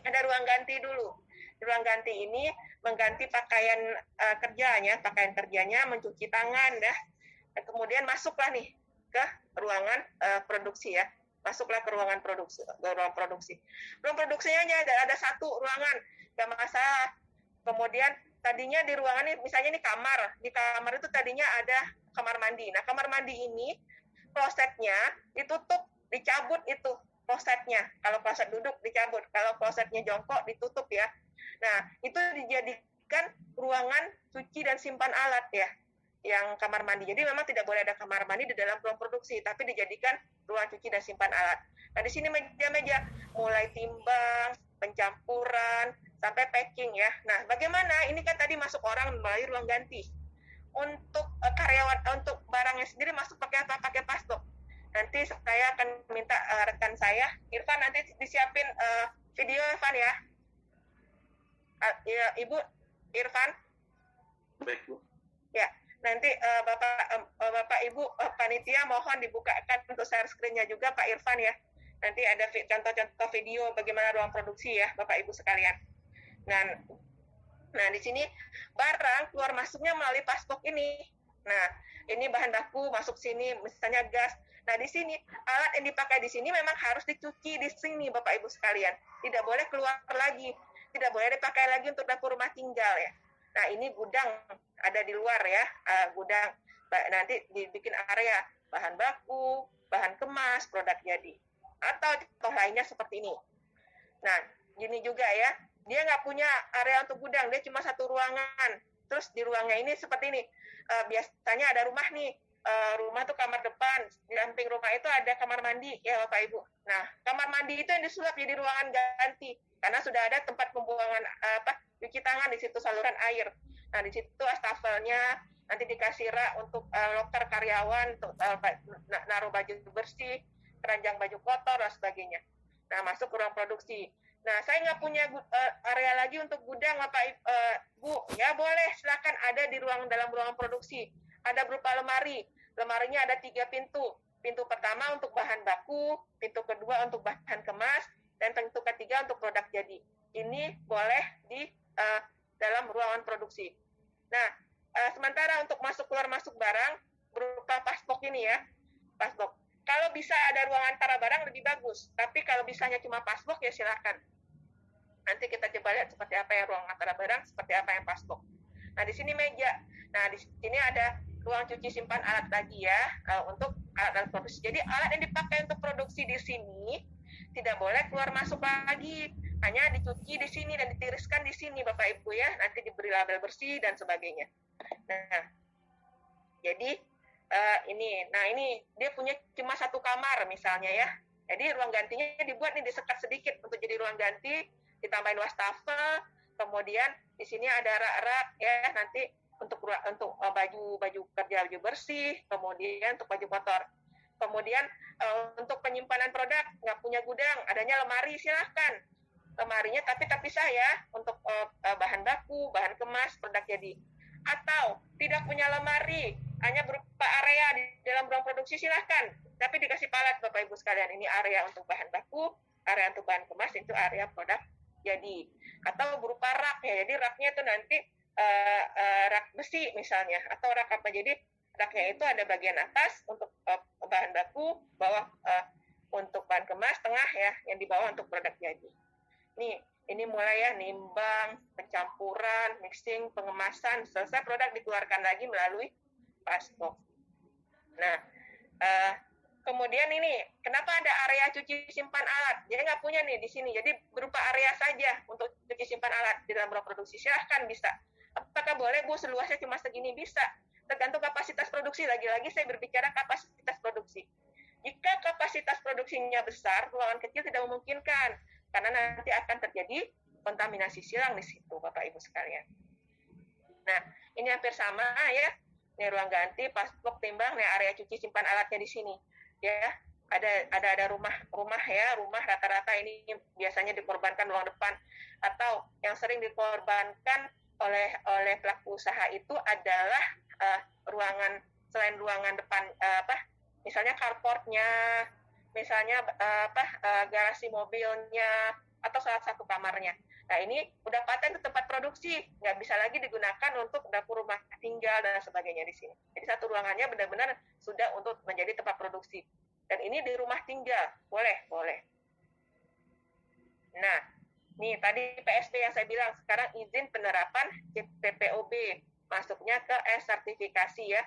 Ada ruang ganti dulu. Ruang ganti ini mengganti pakaian kerjanya, mencuci tangan ya. Dan kemudian masuklah nih ke ruangan produksi ya. Masuklah ke ruangan produksi. Ruang produksinya ada satu ruangan, nggak masalah. Kemudian tadinya di ruangan ini, misalnya ini kamar. Di kamar itu tadinya ada kamar mandi. Nah, kamar mandi ini klosetnya ditutup, dicabut itu klosetnya. Kalau kloset duduk dicabut, kalau klosetnya jongkok ditutup ya. Nah, itu dijadikan ruangan cuci dan simpan alat ya, yang kamar mandi. Jadi memang tidak boleh ada kamar mandi di dalam ruang produksi, tapi dijadikan ruang cuci dan simpan alat. Nah, di sini meja-meja, mulai timbang, pencampuran, sampai packing ya. Nah, bagaimana? Ini kan tadi masuk orang melalui ruang ganti. Untuk karyawan, untuk barangnya sendiri masuk pakai apa? Pakai pastok. Nanti saya akan minta rekan saya, Irfan, nanti disiapin video Irfan ya. Ya, Ibu Irfan. Baik, Bu. Ya, nanti Bapak Ibu panitia mohon dibukakan untuk share screen-nya juga Pak Irfan ya. Nanti ada contoh-contoh video bagaimana ruang produksi ya, Bapak Ibu sekalian. Nah, di sini barang keluar masuknya melalui pastok ini. Nah, ini bahan baku masuk sini, misalnya gas. Nah, di sini alat yang dipakai di sini memang harus dicuci di sini, Bapak Ibu sekalian. Tidak boleh keluar lagi, tidak boleh dipakai lagi untuk dapur rumah tinggal ya. Nah, ini gudang ada di luar ya, gudang. Nanti dibikin area bahan baku, bahan kemas, produk jadi. Atau contoh lainnya seperti ini. Nah, gini juga ya, dia nggak punya area untuk gudang, dia cuma satu ruangan. Terus di ruangnya ini seperti ini, biasanya ada rumah nih, rumah tuh kamar depan, di samping rumah itu ada kamar mandi ya Bapak Ibu. Nah, kamar mandi itu yang disulap jadi ruangan ganti, karena sudah ada tempat pembuangan cuci tangan di situ, saluran air. Nah, di situ wastafelnya, nanti dikasih rak untuk loker karyawan, untuk naruh baju bersih, keranjang baju kotor, dan sebagainya. Nah, masuk ke ruang produksi. Nah, saya nggak punya area lagi untuk gudang, Bapak Bu. Ya, boleh, silakan ada di dalam ruangan produksi. Ada berupa lemari. Lemarinya ada 3 pintu. Pintu pertama untuk bahan baku, pintu kedua untuk bahan kemas, dan pintu ketiga untuk produk jadi. Ini boleh di dalam ruangan produksi. Nah, sementara untuk keluar masuk barang berupa pasbok ini ya, pasbok. Kalau bisa ada ruang antara barang lebih bagus, tapi kalau bisanya cuma pasbok ya silakan. Nanti kita coba lihat seperti apa yang ruang antara barang, seperti apa yang pasbok. Nah, di sini meja. Nah, di sini ada ruang cuci simpan alat lagi ya, untuk alat produksi. Jadi alat yang dipakai untuk produksi di sini tidak boleh keluar masuk lagi. Hanya dicuci di sini dan ditiriskan di sini Bapak Ibu ya. Nanti diberi label bersih dan sebagainya. Nah, jadi ini dia punya cuma satu kamar misalnya ya. Jadi ruang gantinya dibuat nih, disekat sedikit untuk jadi ruang ganti, ditambahin wastafel, kemudian di sini ada rak-rak ya, nanti untuk baju kerja, baju bersih, kemudian untuk baju kotor. Kemudian untuk penyimpanan produk nggak punya gudang, adanya lemari, silahkan. Lemarinya tapi terpisah ya, untuk bahan baku, bahan kemas, produk jadi. Atau tidak punya lemari, hanya berupa area di dalam ruang produksi, silahkan. Tapi dikasih palet Bapak Ibu sekalian, ini area untuk bahan baku, area untuk bahan kemas, itu area produk jadi. Atau berupa rak ya, jadi raknya itu nanti rak besi misalnya, atau rak apa, jadi raknya itu ada bagian atas untuk bahan baku, bawah untuk bahan kemas, tengah ya yang di bawah untuk produk jadi. Ini mulai ya, nimbang, pencampuran, mixing, pengemasan, selesai produk dikeluarkan lagi melalui pasbok. Nah, kemudian ini, kenapa ada area cuci simpan alat? Dia nggak punya nih di sini, jadi berupa area saja untuk cuci simpan alat di dalam ruang produksi. Silahkan bisa. Apakah boleh Bu seluasnya cuma segini? Bisa. Tergantung kapasitas produksi. Lagi-lagi saya berbicara kapasitas produksi. Jika kapasitas produksinya besar, ruangan kecil tidak memungkinkan, karena nanti akan terjadi kontaminasi silang di situ, Bapak Ibu sekalian. Nah, ini hampir sama ya. Ini ruang ganti, pasbok, timbang, nih area cuci simpan alatnya di sini. Ya, ada rumah ya, rumah rata-rata ini biasanya dikorbankan ruang depan, atau yang sering dikorbankan oleh pelaku usaha itu adalah selain ruangan depan misalnya carportnya, misalnya garasi mobilnya, atau salah satu kamarnya. Nah, ini udah paten ke tempat produksi, nggak bisa lagi digunakan untuk dapur rumah tinggal dan sebagainya di sini. Jadi satu ruangannya benar-benar sudah untuk menjadi tempat produksi. Dan ini di rumah tinggal, boleh. Nah, nih tadi PSB yang saya bilang, sekarang izin penerapan PPOB, masuknya ke sertifikasi ya.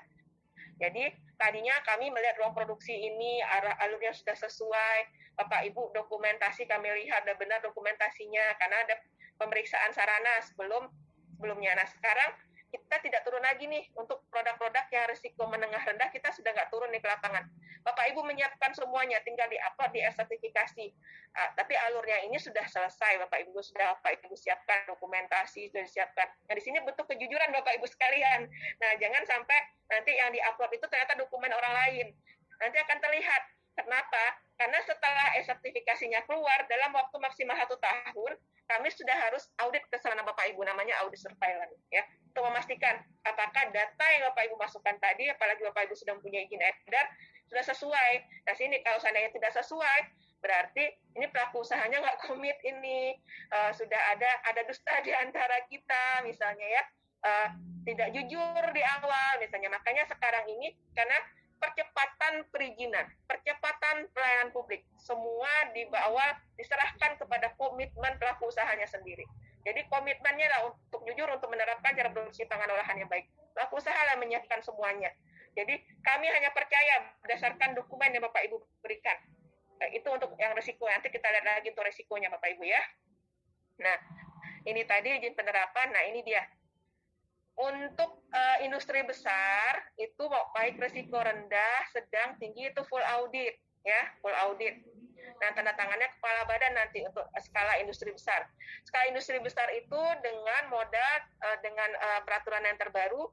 Jadi tadinya kami melihat ruang produksi ini alurnya sudah sesuai, Bapak Ibu dokumentasi kami lihat ada benar dokumentasinya karena ada pemeriksaan sarana sebelumnya. Nah sekarang kita tidak turun lagi nih untuk produk-produk yang risiko menengah rendah, kita sudah nggak turun nih ke lapangan. Bapak Ibu menyiapkan semuanya, tinggal di-upload di sertifikasi. Tapi alurnya ini sudah selesai, Bapak Ibu siapkan dokumentasi, sudah disiapkan. Nah di sini bentuk kejujuran Bapak Ibu sekalian. Nah jangan sampai nanti yang di-upload itu ternyata dokumen orang lain. Nanti akan terlihat. Kenapa? Karena setelah sertifikasinya keluar, dalam waktu maksimal 1 tahun, kami sudah harus audit kesalahan Bapak Ibu, namanya audit surveillance, ya, untuk memastikan apakah data yang Bapak Ibu masukkan tadi, apalagi Bapak Ibu sudah mempunyai izin edar, sudah sesuai. Nah, sini kalau seandainya tidak sesuai, berarti ini pelaku usahanya nggak komit ini, sudah ada dusta di antara kita, misalnya ya, tidak jujur di awal, misalnya. Makanya sekarang ini, karena percepatan perizinan, percepatan pelayanan publik, semua diserahkan kepada komitmen pelaku usahanya sendiri. Jadi komitmennya lah untuk jujur, untuk menerapkan cara produksi pangan olahan yang baik. Pelaku usaha lah menyiapkan semuanya. Jadi kami hanya percaya berdasarkan dokumen yang Bapak Ibu berikan. Itu untuk yang risiko. Nanti kita lihat lagi untuk risikonya Bapak Ibu ya. Nah, ini tadi izin penerapan. Nah, ini dia. Untuk industri besar itu baik risiko rendah, sedang, tinggi itu full audit ya, full audit. Nah, tanda tangannya kepala badan nanti untuk skala industri besar. Skala industri besar itu dengan modal dengan peraturan yang terbaru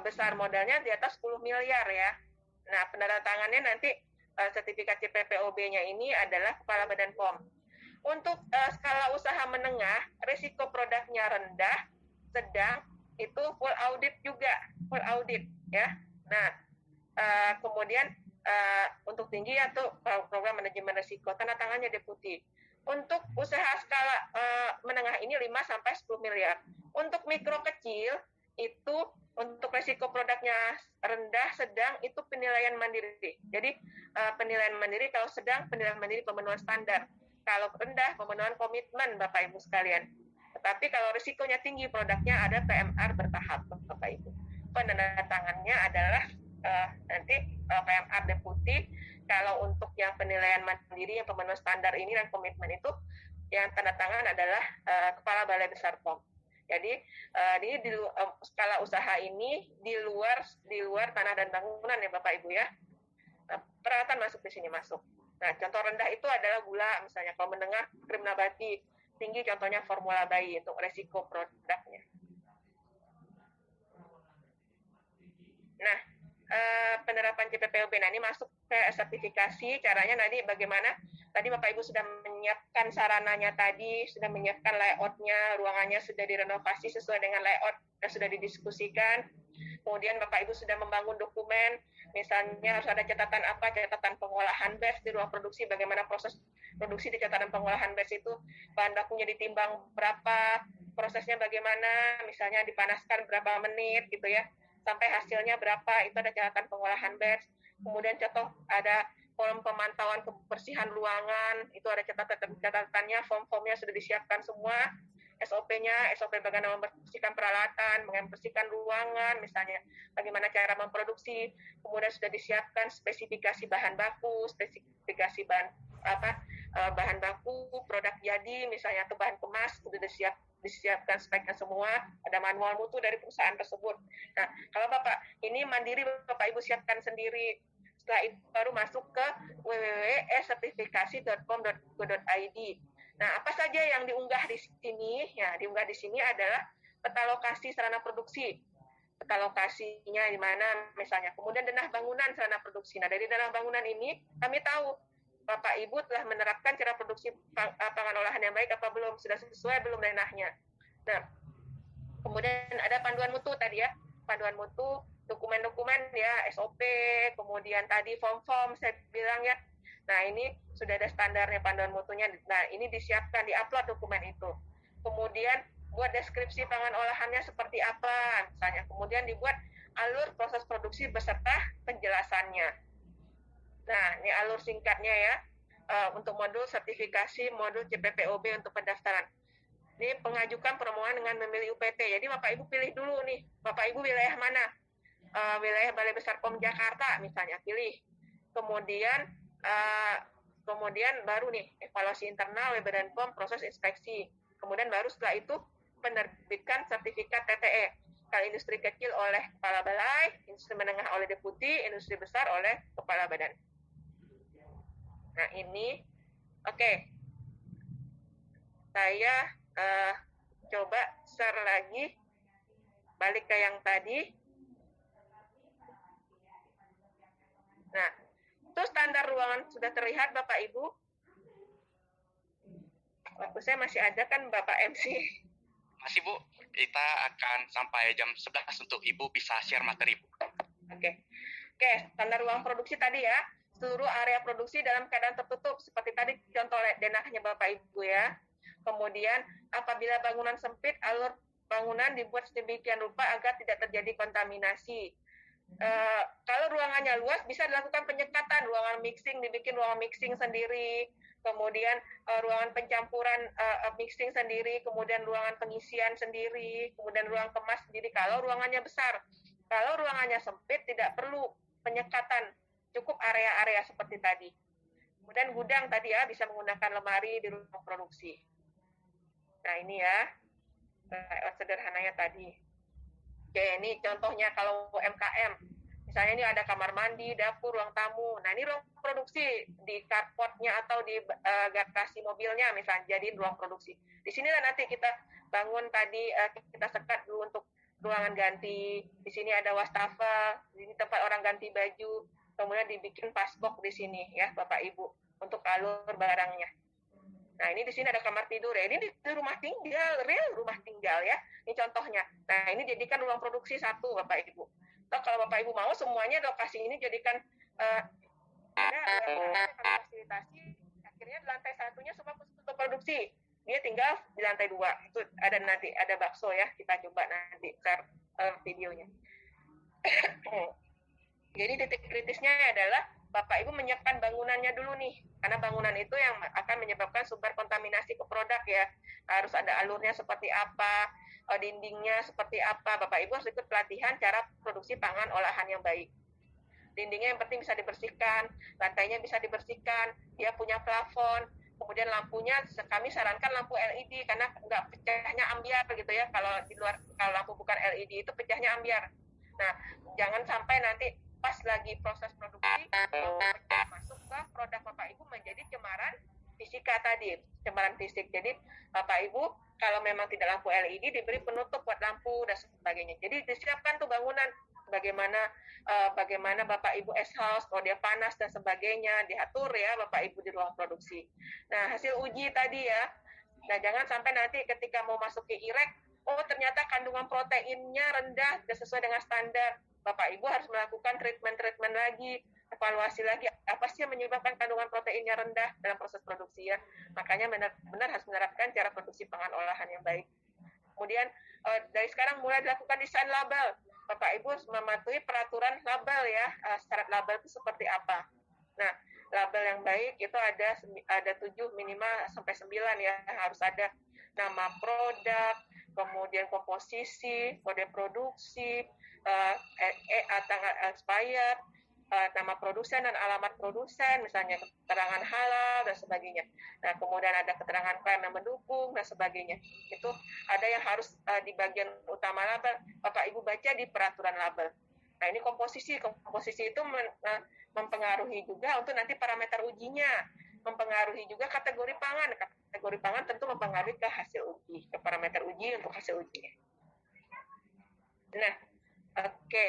besar modalnya di atas 10 miliar ya. Nah, penandatangannya nanti sertifikasi PPOB-nya ini adalah kepala badan POM. Untuk skala usaha menengah, risiko produknya rendah, sedang, itu full audit juga, full audit ya. Nah, kemudian untuk tinggi atau program manajemen risiko, tanda tangannya deputi. Untuk usaha skala menengah ini 5 sampai 10 miliar. Untuk mikro kecil itu untuk risiko produknya rendah, sedang, itu penilaian mandiri. Jadi penilaian mandiri, kalau sedang penilaian mandiri pemenuhan standar. Kalau rendah pemenuhan komitmen Bapak Ibu sekalian. Tetapi kalau risikonya tinggi produknya ada PMR bertahap Bapak Ibu. Penandatangannya adalah nanti PMR deputi. Kalau untuk yang penilaian mandiri, yang pemenuhan standar ini dan komitmen itu, yang tanda tangan adalah Kepala Balai Besar POM. Jadi ini di skala usaha ini di luar tanah dan bangunan ya Bapak Ibu ya. Peralatan masuk di sini masuk. Nah, contoh rendah itu adalah gula misalnya. Kalau menengah krim nabati, tinggi contohnya formula bayi untuk resiko produknya. Nah, penerapan CPPOB, nah ini masuk ke sertifikasi, caranya nanti bagaimana, tadi Bapak Ibu sudah menyiapkan sarananya tadi, sudah menyiapkan layout-nya, ruangannya sudah direnovasi sesuai dengan layout yang sudah didiskusikan, kemudian Bapak Ibu sudah membangun dokumen, misalnya harus ada catatan apa, catatan pengolahan batch di ruang produksi, bagaimana proses produksi di catatan pengolahan batch itu, bahan bakunya ditimbang berapa, prosesnya bagaimana, misalnya dipanaskan berapa menit gitu ya, sampai hasilnya berapa, itu ada catatan pengolahan batch. Kemudian contoh ada kolom pemantauan kebersihan ruangan, itu ada catatannya, form-formnya sudah disiapkan semua, SOP-nya, SOP bagaimana membersihkan peralatan, membersihkan ruangan, misalnya bagaimana cara memproduksi, kemudian sudah disiapkan spesifikasi bahan baku, spesifikasi bahan baku, produk jadi, misalnya atau bahan kemas, sudah disiapkan speknya semua, ada manual mutu dari perusahaan tersebut. Nah, kalau Bapak ini mandiri, Bapak Ibu siapkan sendiri. Setelah itu baru masuk ke www.sertifikasi.com.go.id. Nah, apa saja yang diunggah di sini? Ya, diunggah di sini adalah peta lokasi sarana produksi. Peta lokasinya di mana misalnya. Kemudian denah bangunan sarana produksi. Nah, dari denah bangunan ini kami tahu Bapak Ibu telah menerapkan cara produksi pangan olahan yang baik apa belum, sudah sesuai belum denahnya. Nah, kemudian ada panduan mutu tadi ya, panduan mutu, dokumen-dokumen ya, SOP, kemudian tadi form-form saya bilang ya. Nah, ini sudah ada standarnya panduan mutunya. Nah, ini disiapkan, di-upload dokumen itu. Kemudian buat deskripsi pangan olahannya seperti apa, misalnya. Kemudian dibuat alur proses produksi beserta penjelasannya. Nah, ini alur singkatnya ya, untuk modul sertifikasi, modul CPPOB untuk pendaftaran. Ini pengajukan permohonan dengan memilih UPT. Jadi Bapak Ibu pilih dulu nih, Bapak Ibu wilayah mana? Wilayah Balai Besar POM Jakarta misalnya, pilih. Kemudian baru nih evaluasi internal Badan POM proses inspeksi. Kemudian baru setelah itu penerbitkan sertifikat TTE. Kalau industri kecil oleh kepala balai, industri menengah oleh deputi, industri besar oleh kepala badan. Nah ini, oke. Saya coba share lagi, balik ke yang tadi. Nah, itu standar ruangan sudah terlihat Bapak Ibu. Waktu saya masih ada kan Bapak MC? Masih Bu, kita akan sampai jam 11 untuk Ibu bisa share materi Bu. Oke, standar ruang produksi tadi ya. Seluruh area produksi dalam keadaan tertutup, seperti tadi contoh denahnya Bapak Ibu ya. Kemudian apabila bangunan sempit, alur bangunan dibuat sedemikian rupa agar tidak terjadi kontaminasi. Kalau ruangannya luas, bisa dilakukan penyekatan, ruangan mixing, dibikin ruangan mixing sendiri, kemudian ruangan pencampuran mixing sendiri, kemudian ruangan pengisian sendiri, kemudian ruang kemas sendiri kalau ruangannya besar. Kalau ruangannya sempit, tidak perlu penyekatan, cukup area-area seperti tadi. Kemudian gudang tadi ya, bisa menggunakan lemari di ruang produksi. Nah ini ya, sederhananya tadi. Oke, ini contohnya kalau UMKM. Misalnya ini ada kamar mandi, dapur, ruang tamu. Nah ini ruang produksi di carportnya atau di garasi mobilnya misalnya jadi ruang produksi. Di sinilah nanti kita bangun tadi, kita sekat dulu untuk ruangan ganti. Di sini ada wastafel, di sini tempat orang ganti baju. Kemudian dibikin passbox di sini ya Bapak Ibu untuk alur barangnya. Nah, ini di sini ada kamar tidur ya. Ini di rumah tinggal, real rumah tinggal ya. Ini contohnya. Nah, ini jadikan ruang produksi satu, Bapak Ibu. Nah, kalau Bapak Ibu mau semuanya lokasi ini jadikan fasilitasi. Akhirnya di lantai satunya semua untuk produksi. Dia tinggal di lantai 2. Itu ada nanti ada bakso ya. Kita coba nanti share videonya. Jadi titik kritisnya adalah Bapak Ibu menyiapkan bangunannya dulu nih, karena bangunan itu yang akan menyebabkan sumber kontaminasi ke produk ya. Harus ada alurnya seperti apa, dindingnya seperti apa. Bapak Ibu harus ikut pelatihan cara produksi pangan olahan yang baik. Dindingnya yang penting bisa dibersihkan, lantainya bisa dibersihkan, dia punya plafon, kemudian lampunya kami sarankan lampu LED karena nggak pecahnya ambiar gitu ya. Kalau di luar, kalau lampu bukan LED itu pecahnya ambiar. Nah, jangan sampai nanti pas lagi proses produksi masuk ke produk Bapak Ibu menjadi cemaran fisika tadi, cemaran fisik. Jadi Bapak Ibu kalau memang tidak lampu LED diberi penutup buat lampu dan sebagainya. Jadi disiapkan tuh bangunan bagaimana Bapak Ibu house kalau dia panas dan sebagainya diatur ya Bapak Ibu di ruang produksi. Nah hasil uji tadi ya. Nah jangan sampai nanti ketika mau masuk ke IREK, oh ternyata kandungan proteinnya rendah tidak sesuai dengan standar. Bapak Ibu harus melakukan treatment lagi, evaluasi lagi apa sih yang menyebabkan kandungan proteinnya rendah dalam proses produksi ya. Makanya benar-benar harus menerapkan cara produksi pangan olahan yang baik. Kemudian dari sekarang mulai dilakukan desain label. Bapak Ibu harus mematuhi peraturan label ya, syarat label itu seperti apa. Nah, label yang baik itu ada 7 minimal sampai 9 ya, harus ada nama produk, kemudian komposisi, kode produksi, tanggal expired, nama produsen dan alamat produsen, misalnya keterangan halal dan sebagainya. Nah, kemudian ada keterangan klaim yang mendukung dan sebagainya. Itu ada yang harus di bagian utama label, Bapak Ibu baca di peraturan label. Nah, ini komposisi itu mempengaruhi juga untuk nanti parameter ujinya, mempengaruhi juga kategori pangan. Kategori pangan tentu mempengaruhi ke hasil uji, ke parameter uji untuk hasil ujinya. Nah, oke.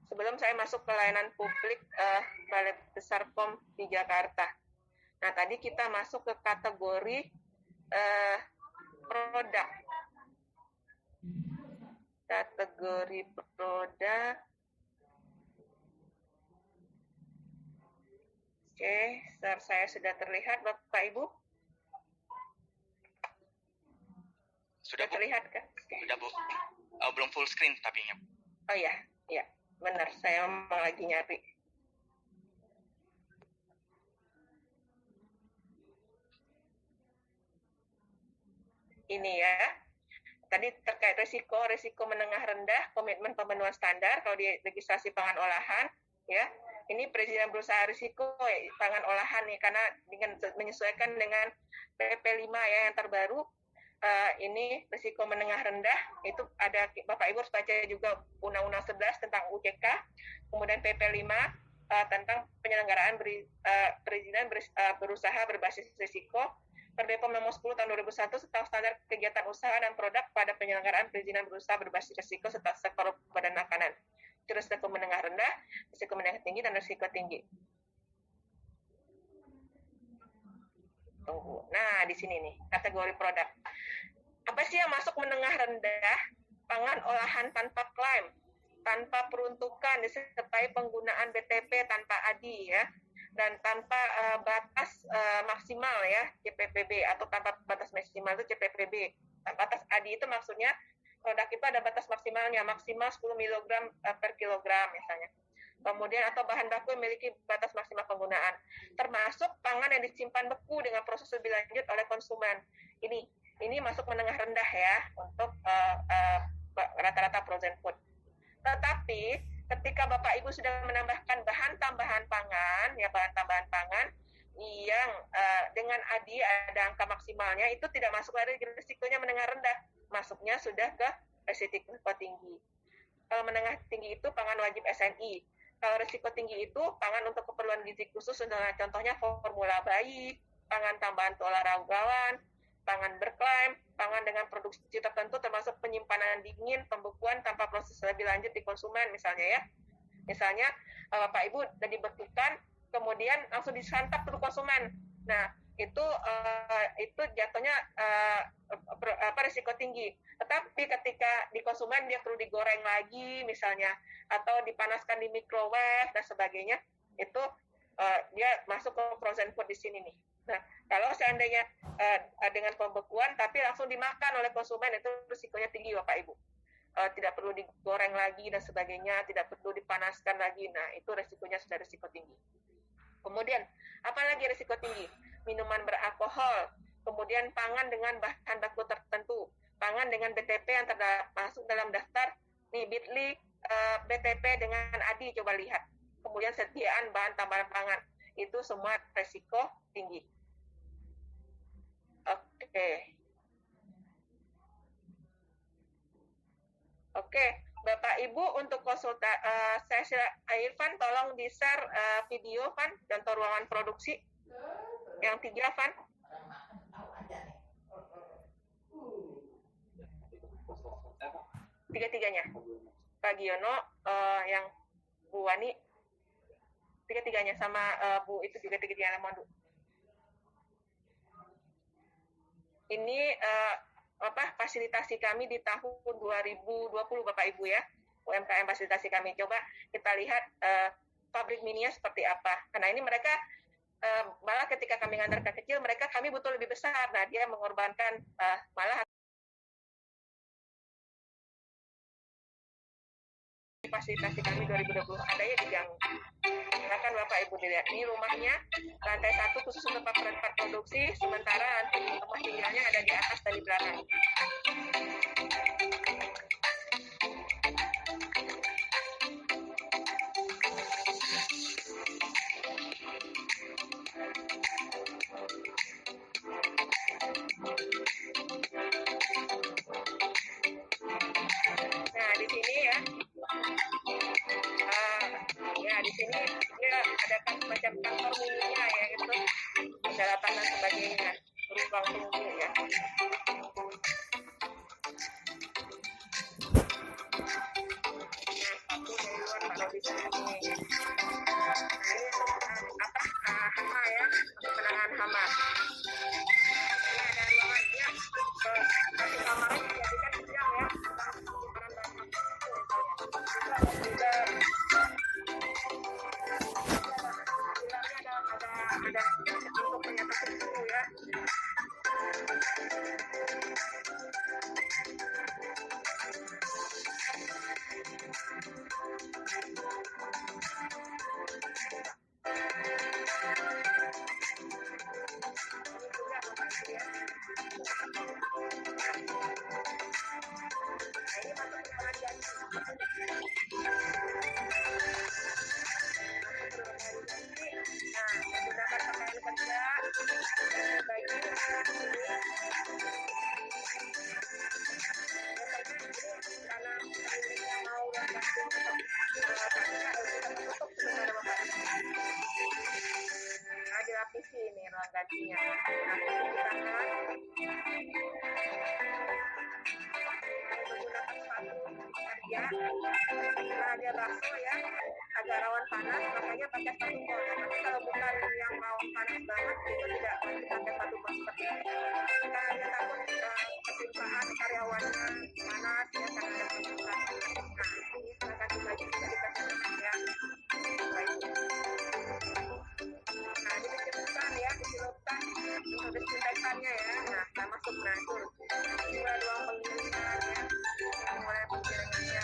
Sebelum saya masuk ke layanan publik Balai Besar POM di Jakarta. Nah, tadi kita masuk ke kategori produk. Kategori produk. Oke, saya sudah terlihat Bapak Ibu. Sudah Bu? Terlihat kan? Sudah Bu. Belum full screen tapi ya. Oh iya, benar. Saya memang lagi nyari. Ini ya. Tadi terkait risiko menengah rendah, komitmen pemenuhan standar kalau di registrasi pangan olahan, ya. Ini perizinan berusaha risiko pangan olahan nih, karena dengan menyesuaikan dengan PP 5 ya yang terbaru. Ini risiko menengah rendah itu ada Bapak Ibu harus baca juga Undang-Undang 11 tentang UJK, kemudian PP 5 tentang penyelenggaraan perizinan berusaha berbasis risiko, Perbepom nomor 10 tahun 2001 tentang standar kegiatan usaha dan produk pada penyelenggaraan perizinan berusaha berbasis risiko serta sektor badan makanan. Itu risiko menengah rendah, risiko menengah tinggi, dan risiko tinggi. Nah, di sini nih, kategori produk. Apa sih yang masuk menengah rendah? Pangan olahan tanpa klaim, tanpa peruntukan, disertai penggunaan BTP tanpa ADI ya, dan tanpa batas maksimal ya, CPPB, atau tanpa batas maksimal itu CPPB. Batas ADI itu maksudnya produk itu ada batas maksimalnya, maksimal 10 mg per kilogram misalnya. Kemudian atau bahan baku yang memiliki batas maksimal penggunaan, termasuk pangan yang disimpan beku dengan proses lebih lanjut oleh konsumen. Ini masuk menengah rendah ya untuk rata-rata frozen food. Tetapi ketika Bapak Ibu sudah menambahkan bahan tambahan pangan yang dengan ADI ada angka maksimalnya, itu tidak masuk lagi risikonya menengah rendah, masuknya sudah ke risiko tinggi. Kalau menengah tinggi itu pangan wajib SNI. Kalau risiko tinggi itu pangan untuk keperluan gizi khusus, contohnya formula bayi, pangan tambahan untuk olahragawan, pangan berklaim, pangan dengan produksi tertentu termasuk penyimpanan dingin, pembekuan tanpa proses lebih lanjut di konsumen misalnya ya. Misalnya Bapak Ibu sudah dibekukan, kemudian langsung disantap ke konsumen. Nah, itu jatuhnya risiko tinggi. Tetapi ketika di konsumen dia perlu digoreng lagi misalnya, atau dipanaskan di microwave dan sebagainya, itu dia masuk ke frozen food di sini nih. Nah, kalau seandainya dengan pembekuan tapi langsung dimakan oleh konsumen, itu risikonya tinggi Bapak Ibu. Tidak perlu digoreng lagi dan sebagainya, tidak perlu dipanaskan lagi. Nah, itu risikonya sudah risiko tinggi. Kemudian, apalagi risiko tinggi? Minuman beralkohol, kemudian pangan dengan bahan baku tertentu, pangan dengan BTP yang masuk dalam daftar nih Bitly BTP dengan ADI, coba lihat. Kemudian sediaan bahan tambahan pangan, itu semua risiko tinggi. Oke, Bapak Ibu untuk saya Irfan tolong di-share video Van contoh ruangan produksi yang 3 Van. Tiga-tiganya. Pak Giono, yang Bu Wani, tiga-tiganya sama Bu itu juga tiga-tiganya Lemondu. Ini fasilitasi kami di tahun 2020 Bapak Ibu ya, UMKM fasilitasi kami. Coba kita lihat pabrik mininya seperti apa. Karena ini mereka malah ketika kami ngantar ke kecil, kami butuh lebih besar. Nah, dia mengorbankan malah fasilitasi kami 2020 adanya di gang. Silakan Bapak Ibu dilihat. Ini rumahnya lantai 1 khusus untuk tempat produksi, sementara nanti rumah tinggalnya ada di atas dan di belakang. Nah, di sini ya. Di sini dia ada macam kantor mininya ya, itu daratan dan sebagainya, ruang tunggu ya. Nah, satu dari luar taruh di sini. Nah, ini untuk hama ya, untuk penanganan hama. Ini ada ruangan dia, satu kamarnya dijadikan gudang ya, penyimpanan bahan baku misalnya. Itu ada gudang. Ada menggunakan pakaian kerja, baju, karena pemiliknya mau ganti untuk sebenarnya Bapak. Nah, dilapisi ini ruang gantinya. Nah, cuci tangan. Menggunakan sepatu kerja. Nah, dia bakso ya, agak rawan panas, makanya pakai sepatu kos. Tapi kalau bukan yang rawan panas banget, itu tidak pakai sepatu kos seperti ini. Karena dia takut ketimpaan karyawannya panas, ya karena ada penyusutan. Nah, ini saya kasih baju juga dikasih ya. Baik. Nah, ini dicelupkan ya, dicelupkan untuk disinfektannya ya. Nah, kita masuk nah itu juga ruang penggilingan ya. Kita mulai penggilingannya.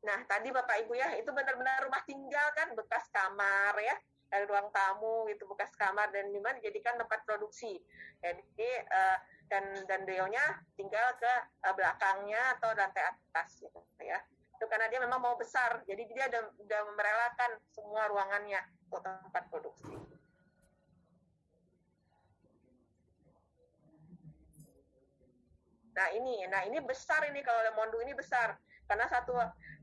Nah, tadi Bapak Ibu ya, itu benar-benar rumah tinggal kan, bekas kamar ya, dari ruang tamu itu bekas kamar dan memang dijadikan tempat produksi. Jadi dan beliaunya tinggal ke belakangnya atau lantai atas gitu ya. Itu karena dia memang mau besar, jadi dia udah merelakan semua ruangannya untuk tempat produksi. Nah ini besar ini, kalau Lemondu ini besar karena satu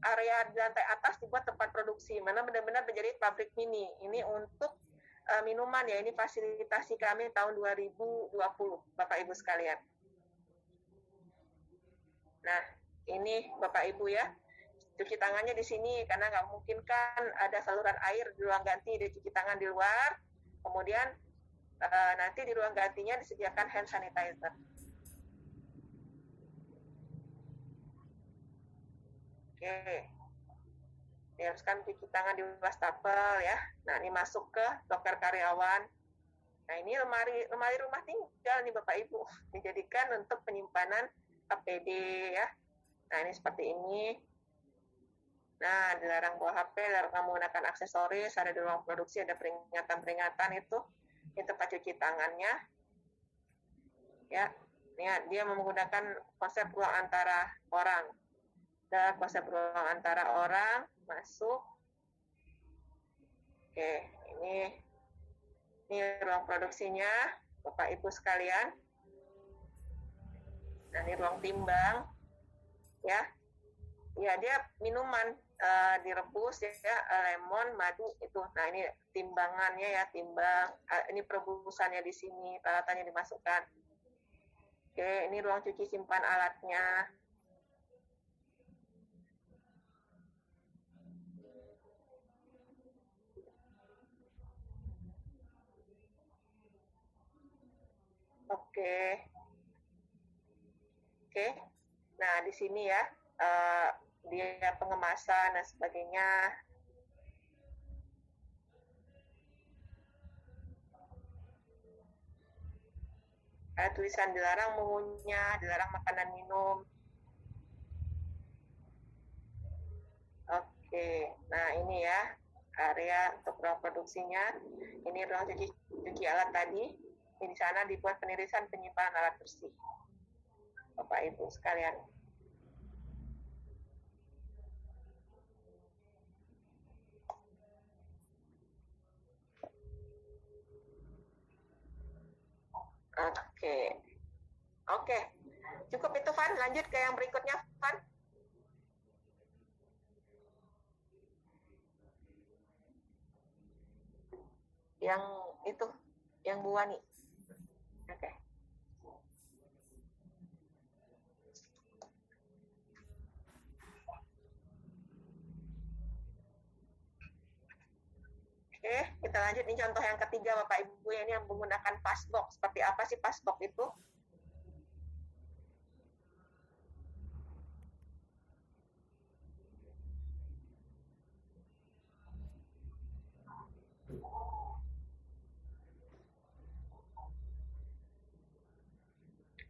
area di lantai atas dibuat tempat produksi, mana benar-benar menjadi pabrik mini. Ini untuk minuman ya, ini fasilitasi kami tahun 2020, Bapak Ibu sekalian. Nah, ini Bapak Ibu ya, cuci tangannya di sini karena nggak mungkin kan ada saluran air di ruang ganti, dia cuci tangan di luar. Kemudian nanti di ruang gantinya disediakan hand sanitizer. Oke, diharuskan cuci tangan di wastafel ya. Nah, ini masuk ke loker karyawan. Nah, ini lemari rumah tinggal nih Bapak Ibu, dijadikan untuk penyimpanan APD ya. Nah, ini seperti ini. Nah, dilarang bawa HP, dilarang menggunakan aksesoris, ada di ruang produksi, ada peringatan-peringatan itu tempat cuci tangannya. Ya, dia menggunakan konsep ruang antara orang. Ada konsep ruang antara orang masuk. Oke, ini ruang produksinya, Bapak Ibu sekalian. Nah, ini ruang timbang, ya. Ya, dia minuman direbus ya, lemon, madu itu. Nah, ini timbangannya ya, timbang. Ini perebusannya di sini, peralatannya dimasukkan. Oke, ini ruang cuci simpan alatnya. Oke. Nah, di sini ya, dia pengemasan dan sebagainya. Ada tulisan dilarang mengunyah, dilarang makanan minum. Oke, nah ini ya, area untuk ruang produksinya. Ini ruang cuci alat tadi. Di sana dibuat penirisan penyimpanan alat bersih. Bapak Ibu sekalian. Oke. Cukup itu, Van. Lanjut ke yang berikutnya, Van. Yang itu, yang Bu Wani. Oke. Oke, kita Kita lanjut nih contoh yang ketiga Bapak Ibu, ini yang menggunakan passbox. Seperti apa sih passbox itu?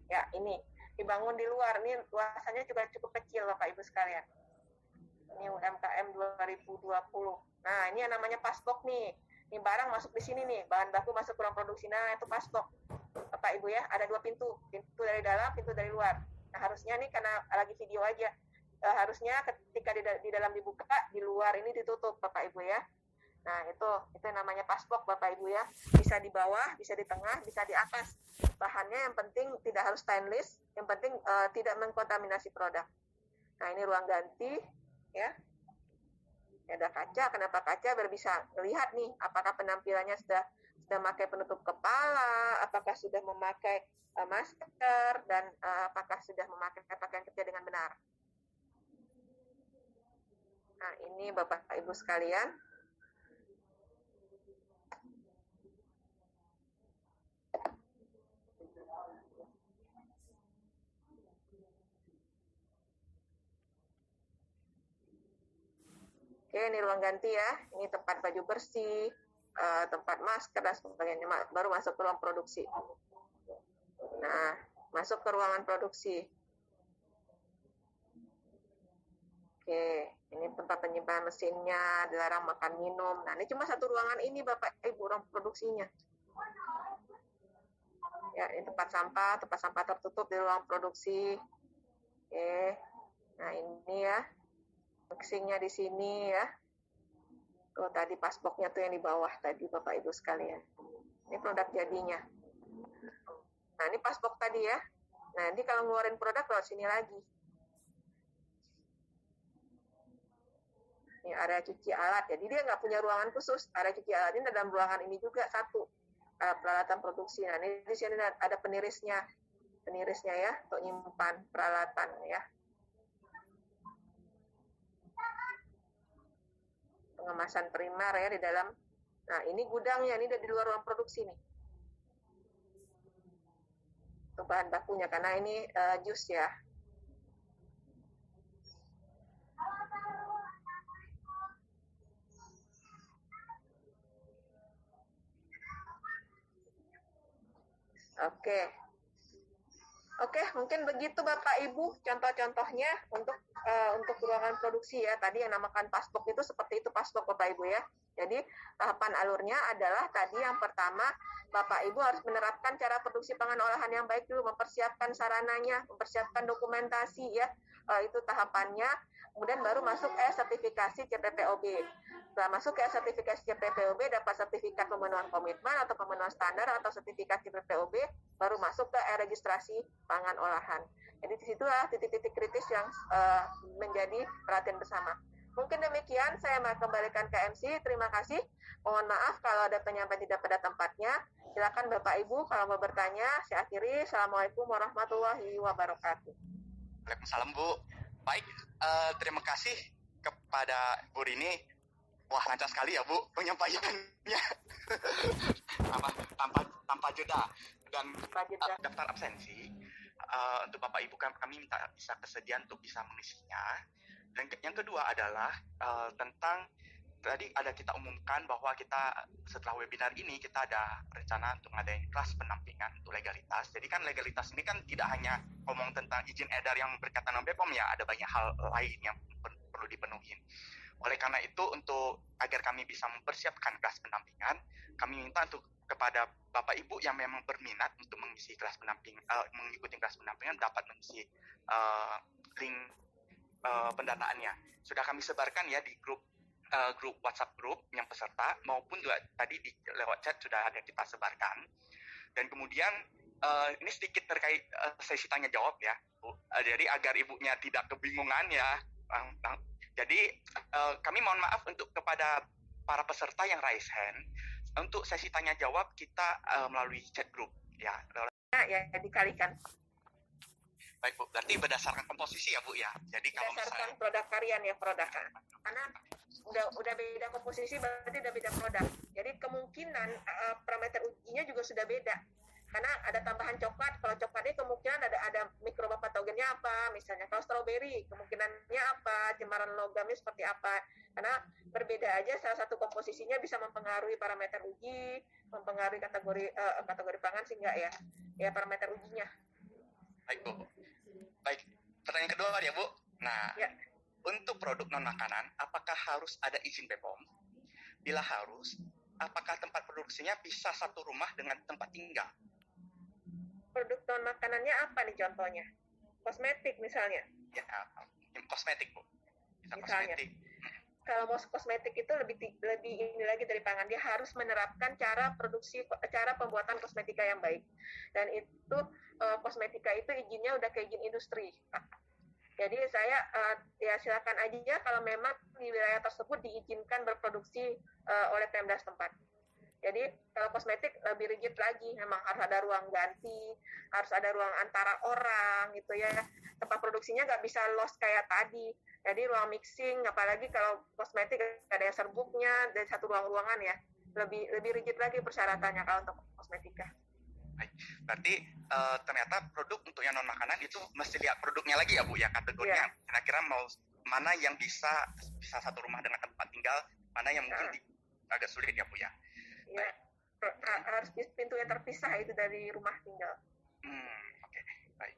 Ya, ini dibangun di luar. Ini luasannya juga cukup kecil Bapak Ibu sekalian. Ini UMKM 2020. Nah, ini yang namanya passbox nih. Ini barang masuk di sini nih, bahan baku masuk ke ruang produksi. Nah, itu passbox. Bapak Ibu ya, ada 2 pintu. Pintu dari dalam, pintu dari luar. Nah, harusnya nih karena lagi video aja. Harusnya ketika di dalam dibuka, di luar ini ditutup Bapak Ibu ya. Nah, itu yang namanya passbox Bapak Ibu ya. Bisa di bawah, bisa di tengah, bisa di atas. Bahannya yang penting tidak harus stainless, yang penting tidak mengkontaminasi produk. Nah, ini ruang ganti ya. Ada kaca, kenapa kaca? Biar bisa melihat nih apakah penampilannya sudah memakai penutup kepala, apakah sudah memakai masker, dan apakah sudah memakai pakaian kerja dengan benar. Nah, ini Bapak Ibu sekalian. Oke, ini ruang ganti ya. Ini tempat baju bersih, tempat masker dan sebagainya. Baru masuk ke ruang produksi. Nah, masuk ke ruangan produksi. Oke, ini tempat penyimpanan mesinnya, dilarang makan minum. Nah, ini cuma satu ruangan ini Bapak Ibu, ruang produksinya. Ya, ini tempat sampah tertutup di ruang produksi. Oke, nah ini ya. Mixingnya di sini ya. Tuh tadi passbox-nya tuh yang di bawah tadi Bapak Ibu sekalian. Ini produk jadinya. Nah, ini passbox tadi ya. Nah, nanti kalau ngeluarin produk lewat sini lagi. Ini area cuci alat. Jadi dia nggak punya ruangan khusus. Area cuci alat ini dalam ruangan ini juga satu. Peralatan produksi. Nah, ini di sini ada penirisnya. Penirisnya ya, untuk nyimpan peralatan ya. Pengemasan primer ya di dalam. Nah, ini gudangnya, ini udah di luar ruang produksi nih. Itu bahan bakunya, karena ini jus ya. Oke, mungkin begitu Bapak Ibu contoh-contohnya untuk ruangan produksi ya. Tadi yang namakan passbox itu seperti itu passbox Bapak Ibu ya. Jadi tahapan alurnya adalah tadi yang pertama Bapak Ibu harus menerapkan cara produksi pangan olahan yang baik dulu, mempersiapkan sarananya, mempersiapkan dokumentasi ya. Itu tahapannya. Kemudian baru masuk sertifikasi CPPOB. Setelah masuk ke sertifikasi CPPOB, dapat sertifikat pemenuhan komitmen atau pemenuhan standar atau sertifikat CPPOB, baru masuk ke registrasi pangan olahan. Jadi disitulah titik-titik kritis yang menjadi perhatian bersama. Mungkin demikian, saya mau kembalikan ke MC. Terima kasih. Mohon maaf kalau ada penyampaian tidak pada tempatnya. Silakan Bapak Ibu kalau mau bertanya. Saya akhiri. Assalamualaikum warahmatullahi wabarakatuh. Waalaikumsalam Bu. Baik, terima kasih kepada Bu Rini. Wah, lancar sekali ya Bu penyampaiannya. tanpa jeda dan daftar absensi untuk Bapak Ibu kami minta bisa kesediaan untuk bisa mengisinya. Dan yang kedua adalah tentang tadi ada kita umumkan bahwa kita setelah webinar ini kita ada rencana untuk ngadain kelas pendampingan untuk legalitas. Jadi kan legalitas ini kan tidak hanya ngomong tentang izin edar yang berkaitan dengan BPOM ya, ada banyak hal lain yang perlu dipenuhi. Oleh karena itu untuk agar kami bisa mempersiapkan kelas pendampingan, kami minta untuk kepada Bapak Ibu yang memang berminat untuk mengisi kelas pendampingan, mengikuti kelas pendampingan dapat mengisi link pendataannya. Sudah kami sebarkan ya di grup WhatsApp grup yang peserta maupun juga tadi lewat chat sudah ada kita sebarkan. Dan kemudian ini sedikit terkait sesi tanya jawab ya, Bu. Jadi agar ibunya tidak kebingungan ya. Jadi kami mohon maaf untuk kepada para peserta yang raise hand. Untuk sesi tanya jawab kita melalui chat grup ya. Ya dikalikan. Baik Bu, berarti berdasarkan komposisi ya Bu ya. Jadi kalau berdasarkan produk harian ya produk. Karena udah beda komposisi, berarti udah beda produk. Jadi kemungkinan parameter ujinya juga sudah beda. Karena ada tambahan coklat, kalau coklatnya kemungkinan ada mikroba patogennya apa, misalnya kalau stroberi kemungkinannya apa, cemaran logamnya seperti apa. Karena berbeda aja, salah satu komposisinya bisa mempengaruhi parameter uji, mempengaruhi kategori pangan sehingga ya parameter ujinya. Baik Bu. Baik, pertanyaan kedua ya Bu. Nah, ya. Untuk produk non makanan, apakah harus ada izin BPOM? Bila harus, apakah tempat produksinya bisa satu rumah dengan tempat tinggal? Produk non makanannya apa nih contohnya? Kosmetik misalnya? Ya, kosmetik Bu. Misalnya. Kosmetik. Kalau mau kosmetik itu lebih ini lagi dari pangan, dia harus menerapkan cara pembuatan kosmetika yang baik. Dan itu kosmetika itu izinnya udah ke izin industri. Jadi saya ya silakan aja kalau memang di wilayah tersebut diizinkan berproduksi oleh Pemda setempat. Jadi kalau kosmetik lebih rigid lagi, memang harus ada ruang ganti, harus ada ruang antara orang gitu ya. Tempat produksinya nggak bisa lost kayak tadi. Jadi ruang mixing, apalagi kalau kosmetik ada yang serbuknya dari satu ruangan ya, lebih rigid lagi persyaratannya kalau untuk kosmetika. Baik. Berarti ternyata produk untuk yang non makanan itu mesti lihat produknya lagi ya Bu ya, kategorinya. Yeah. Kira-kira mau mana yang bisa satu rumah dengan tempat tinggal, mana yang mungkin agak sulit ya Bu ya. Ya, harus pintu yang terpisah itu dari rumah tinggal. Oke. Baik.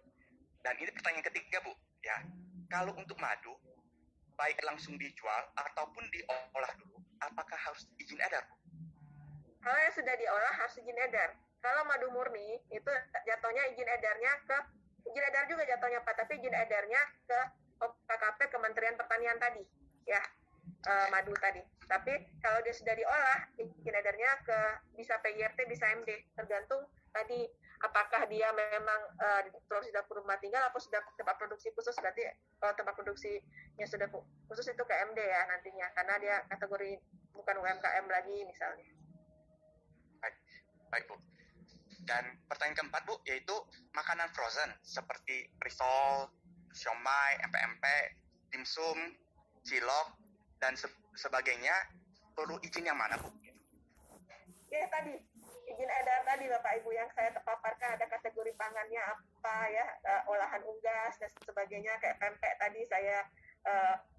Dan ini pertanyaan ketiga Bu, ya. Kalau untuk madu, baik langsung dijual ataupun diolah dulu, apakah harus izin edar Bu? Kalau yang sudah diolah harus izin edar. Kalau madu murni itu jatuhnya izin edarnya izin edar juga jatuhnya Pak, tapi izin edarnya ke KKP Kementerian Pertanian tadi, ya. Madu tadi. Tapi kalau dia sudah diolah, izin edarnya bisa PIRT, bisa MD, tergantung tadi apakah dia memang produksi dapur rumah tinggal atau sudah tempat produksi khusus. Berarti kalau tempat produksinya sudah khusus itu ke MD ya nantinya, karena dia kategori bukan UMKM lagi misalnya. Baik Bu. Dan pertanyaan keempat Bu, yaitu makanan frozen seperti risol, siomay, empek-empek, dimsum, cilok, dan sebagainya, perlu izin yang mana Bu? Ya tadi, izin edar tadi Bapak Ibu yang saya paparkan, ada kategori pangannya apa ya, olahan unggas dan sebagainya, kayak pempek tadi saya,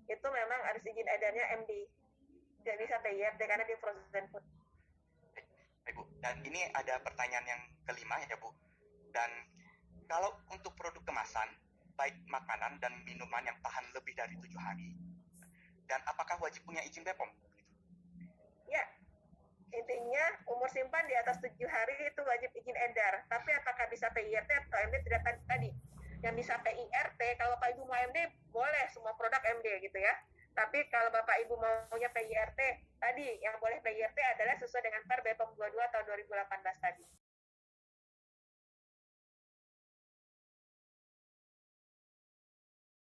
itu memang harus izin edarnya MD. Tidak bisa PIRT karena di frozen food. Baik Bu, dan ini ada pertanyaan yang kelima ya Bu. Dan kalau untuk produk kemasan, baik makanan dan minuman yang tahan lebih dari 7 hari, dan apakah wajib punya izin BPOM? Ya, intinya umur simpan di atas 7 hari itu wajib izin edar. Tapi apakah bisa PIRT atau MD tidak tadi? Yang bisa PIRT, kalau Bapak Ibu mau MD, boleh semua produk MD gitu ya. Tapi kalau Bapak Ibu maunya PIRT, tadi yang boleh PIRT adalah sesuai dengan Per BPOM 22 tahun 2018 tadi.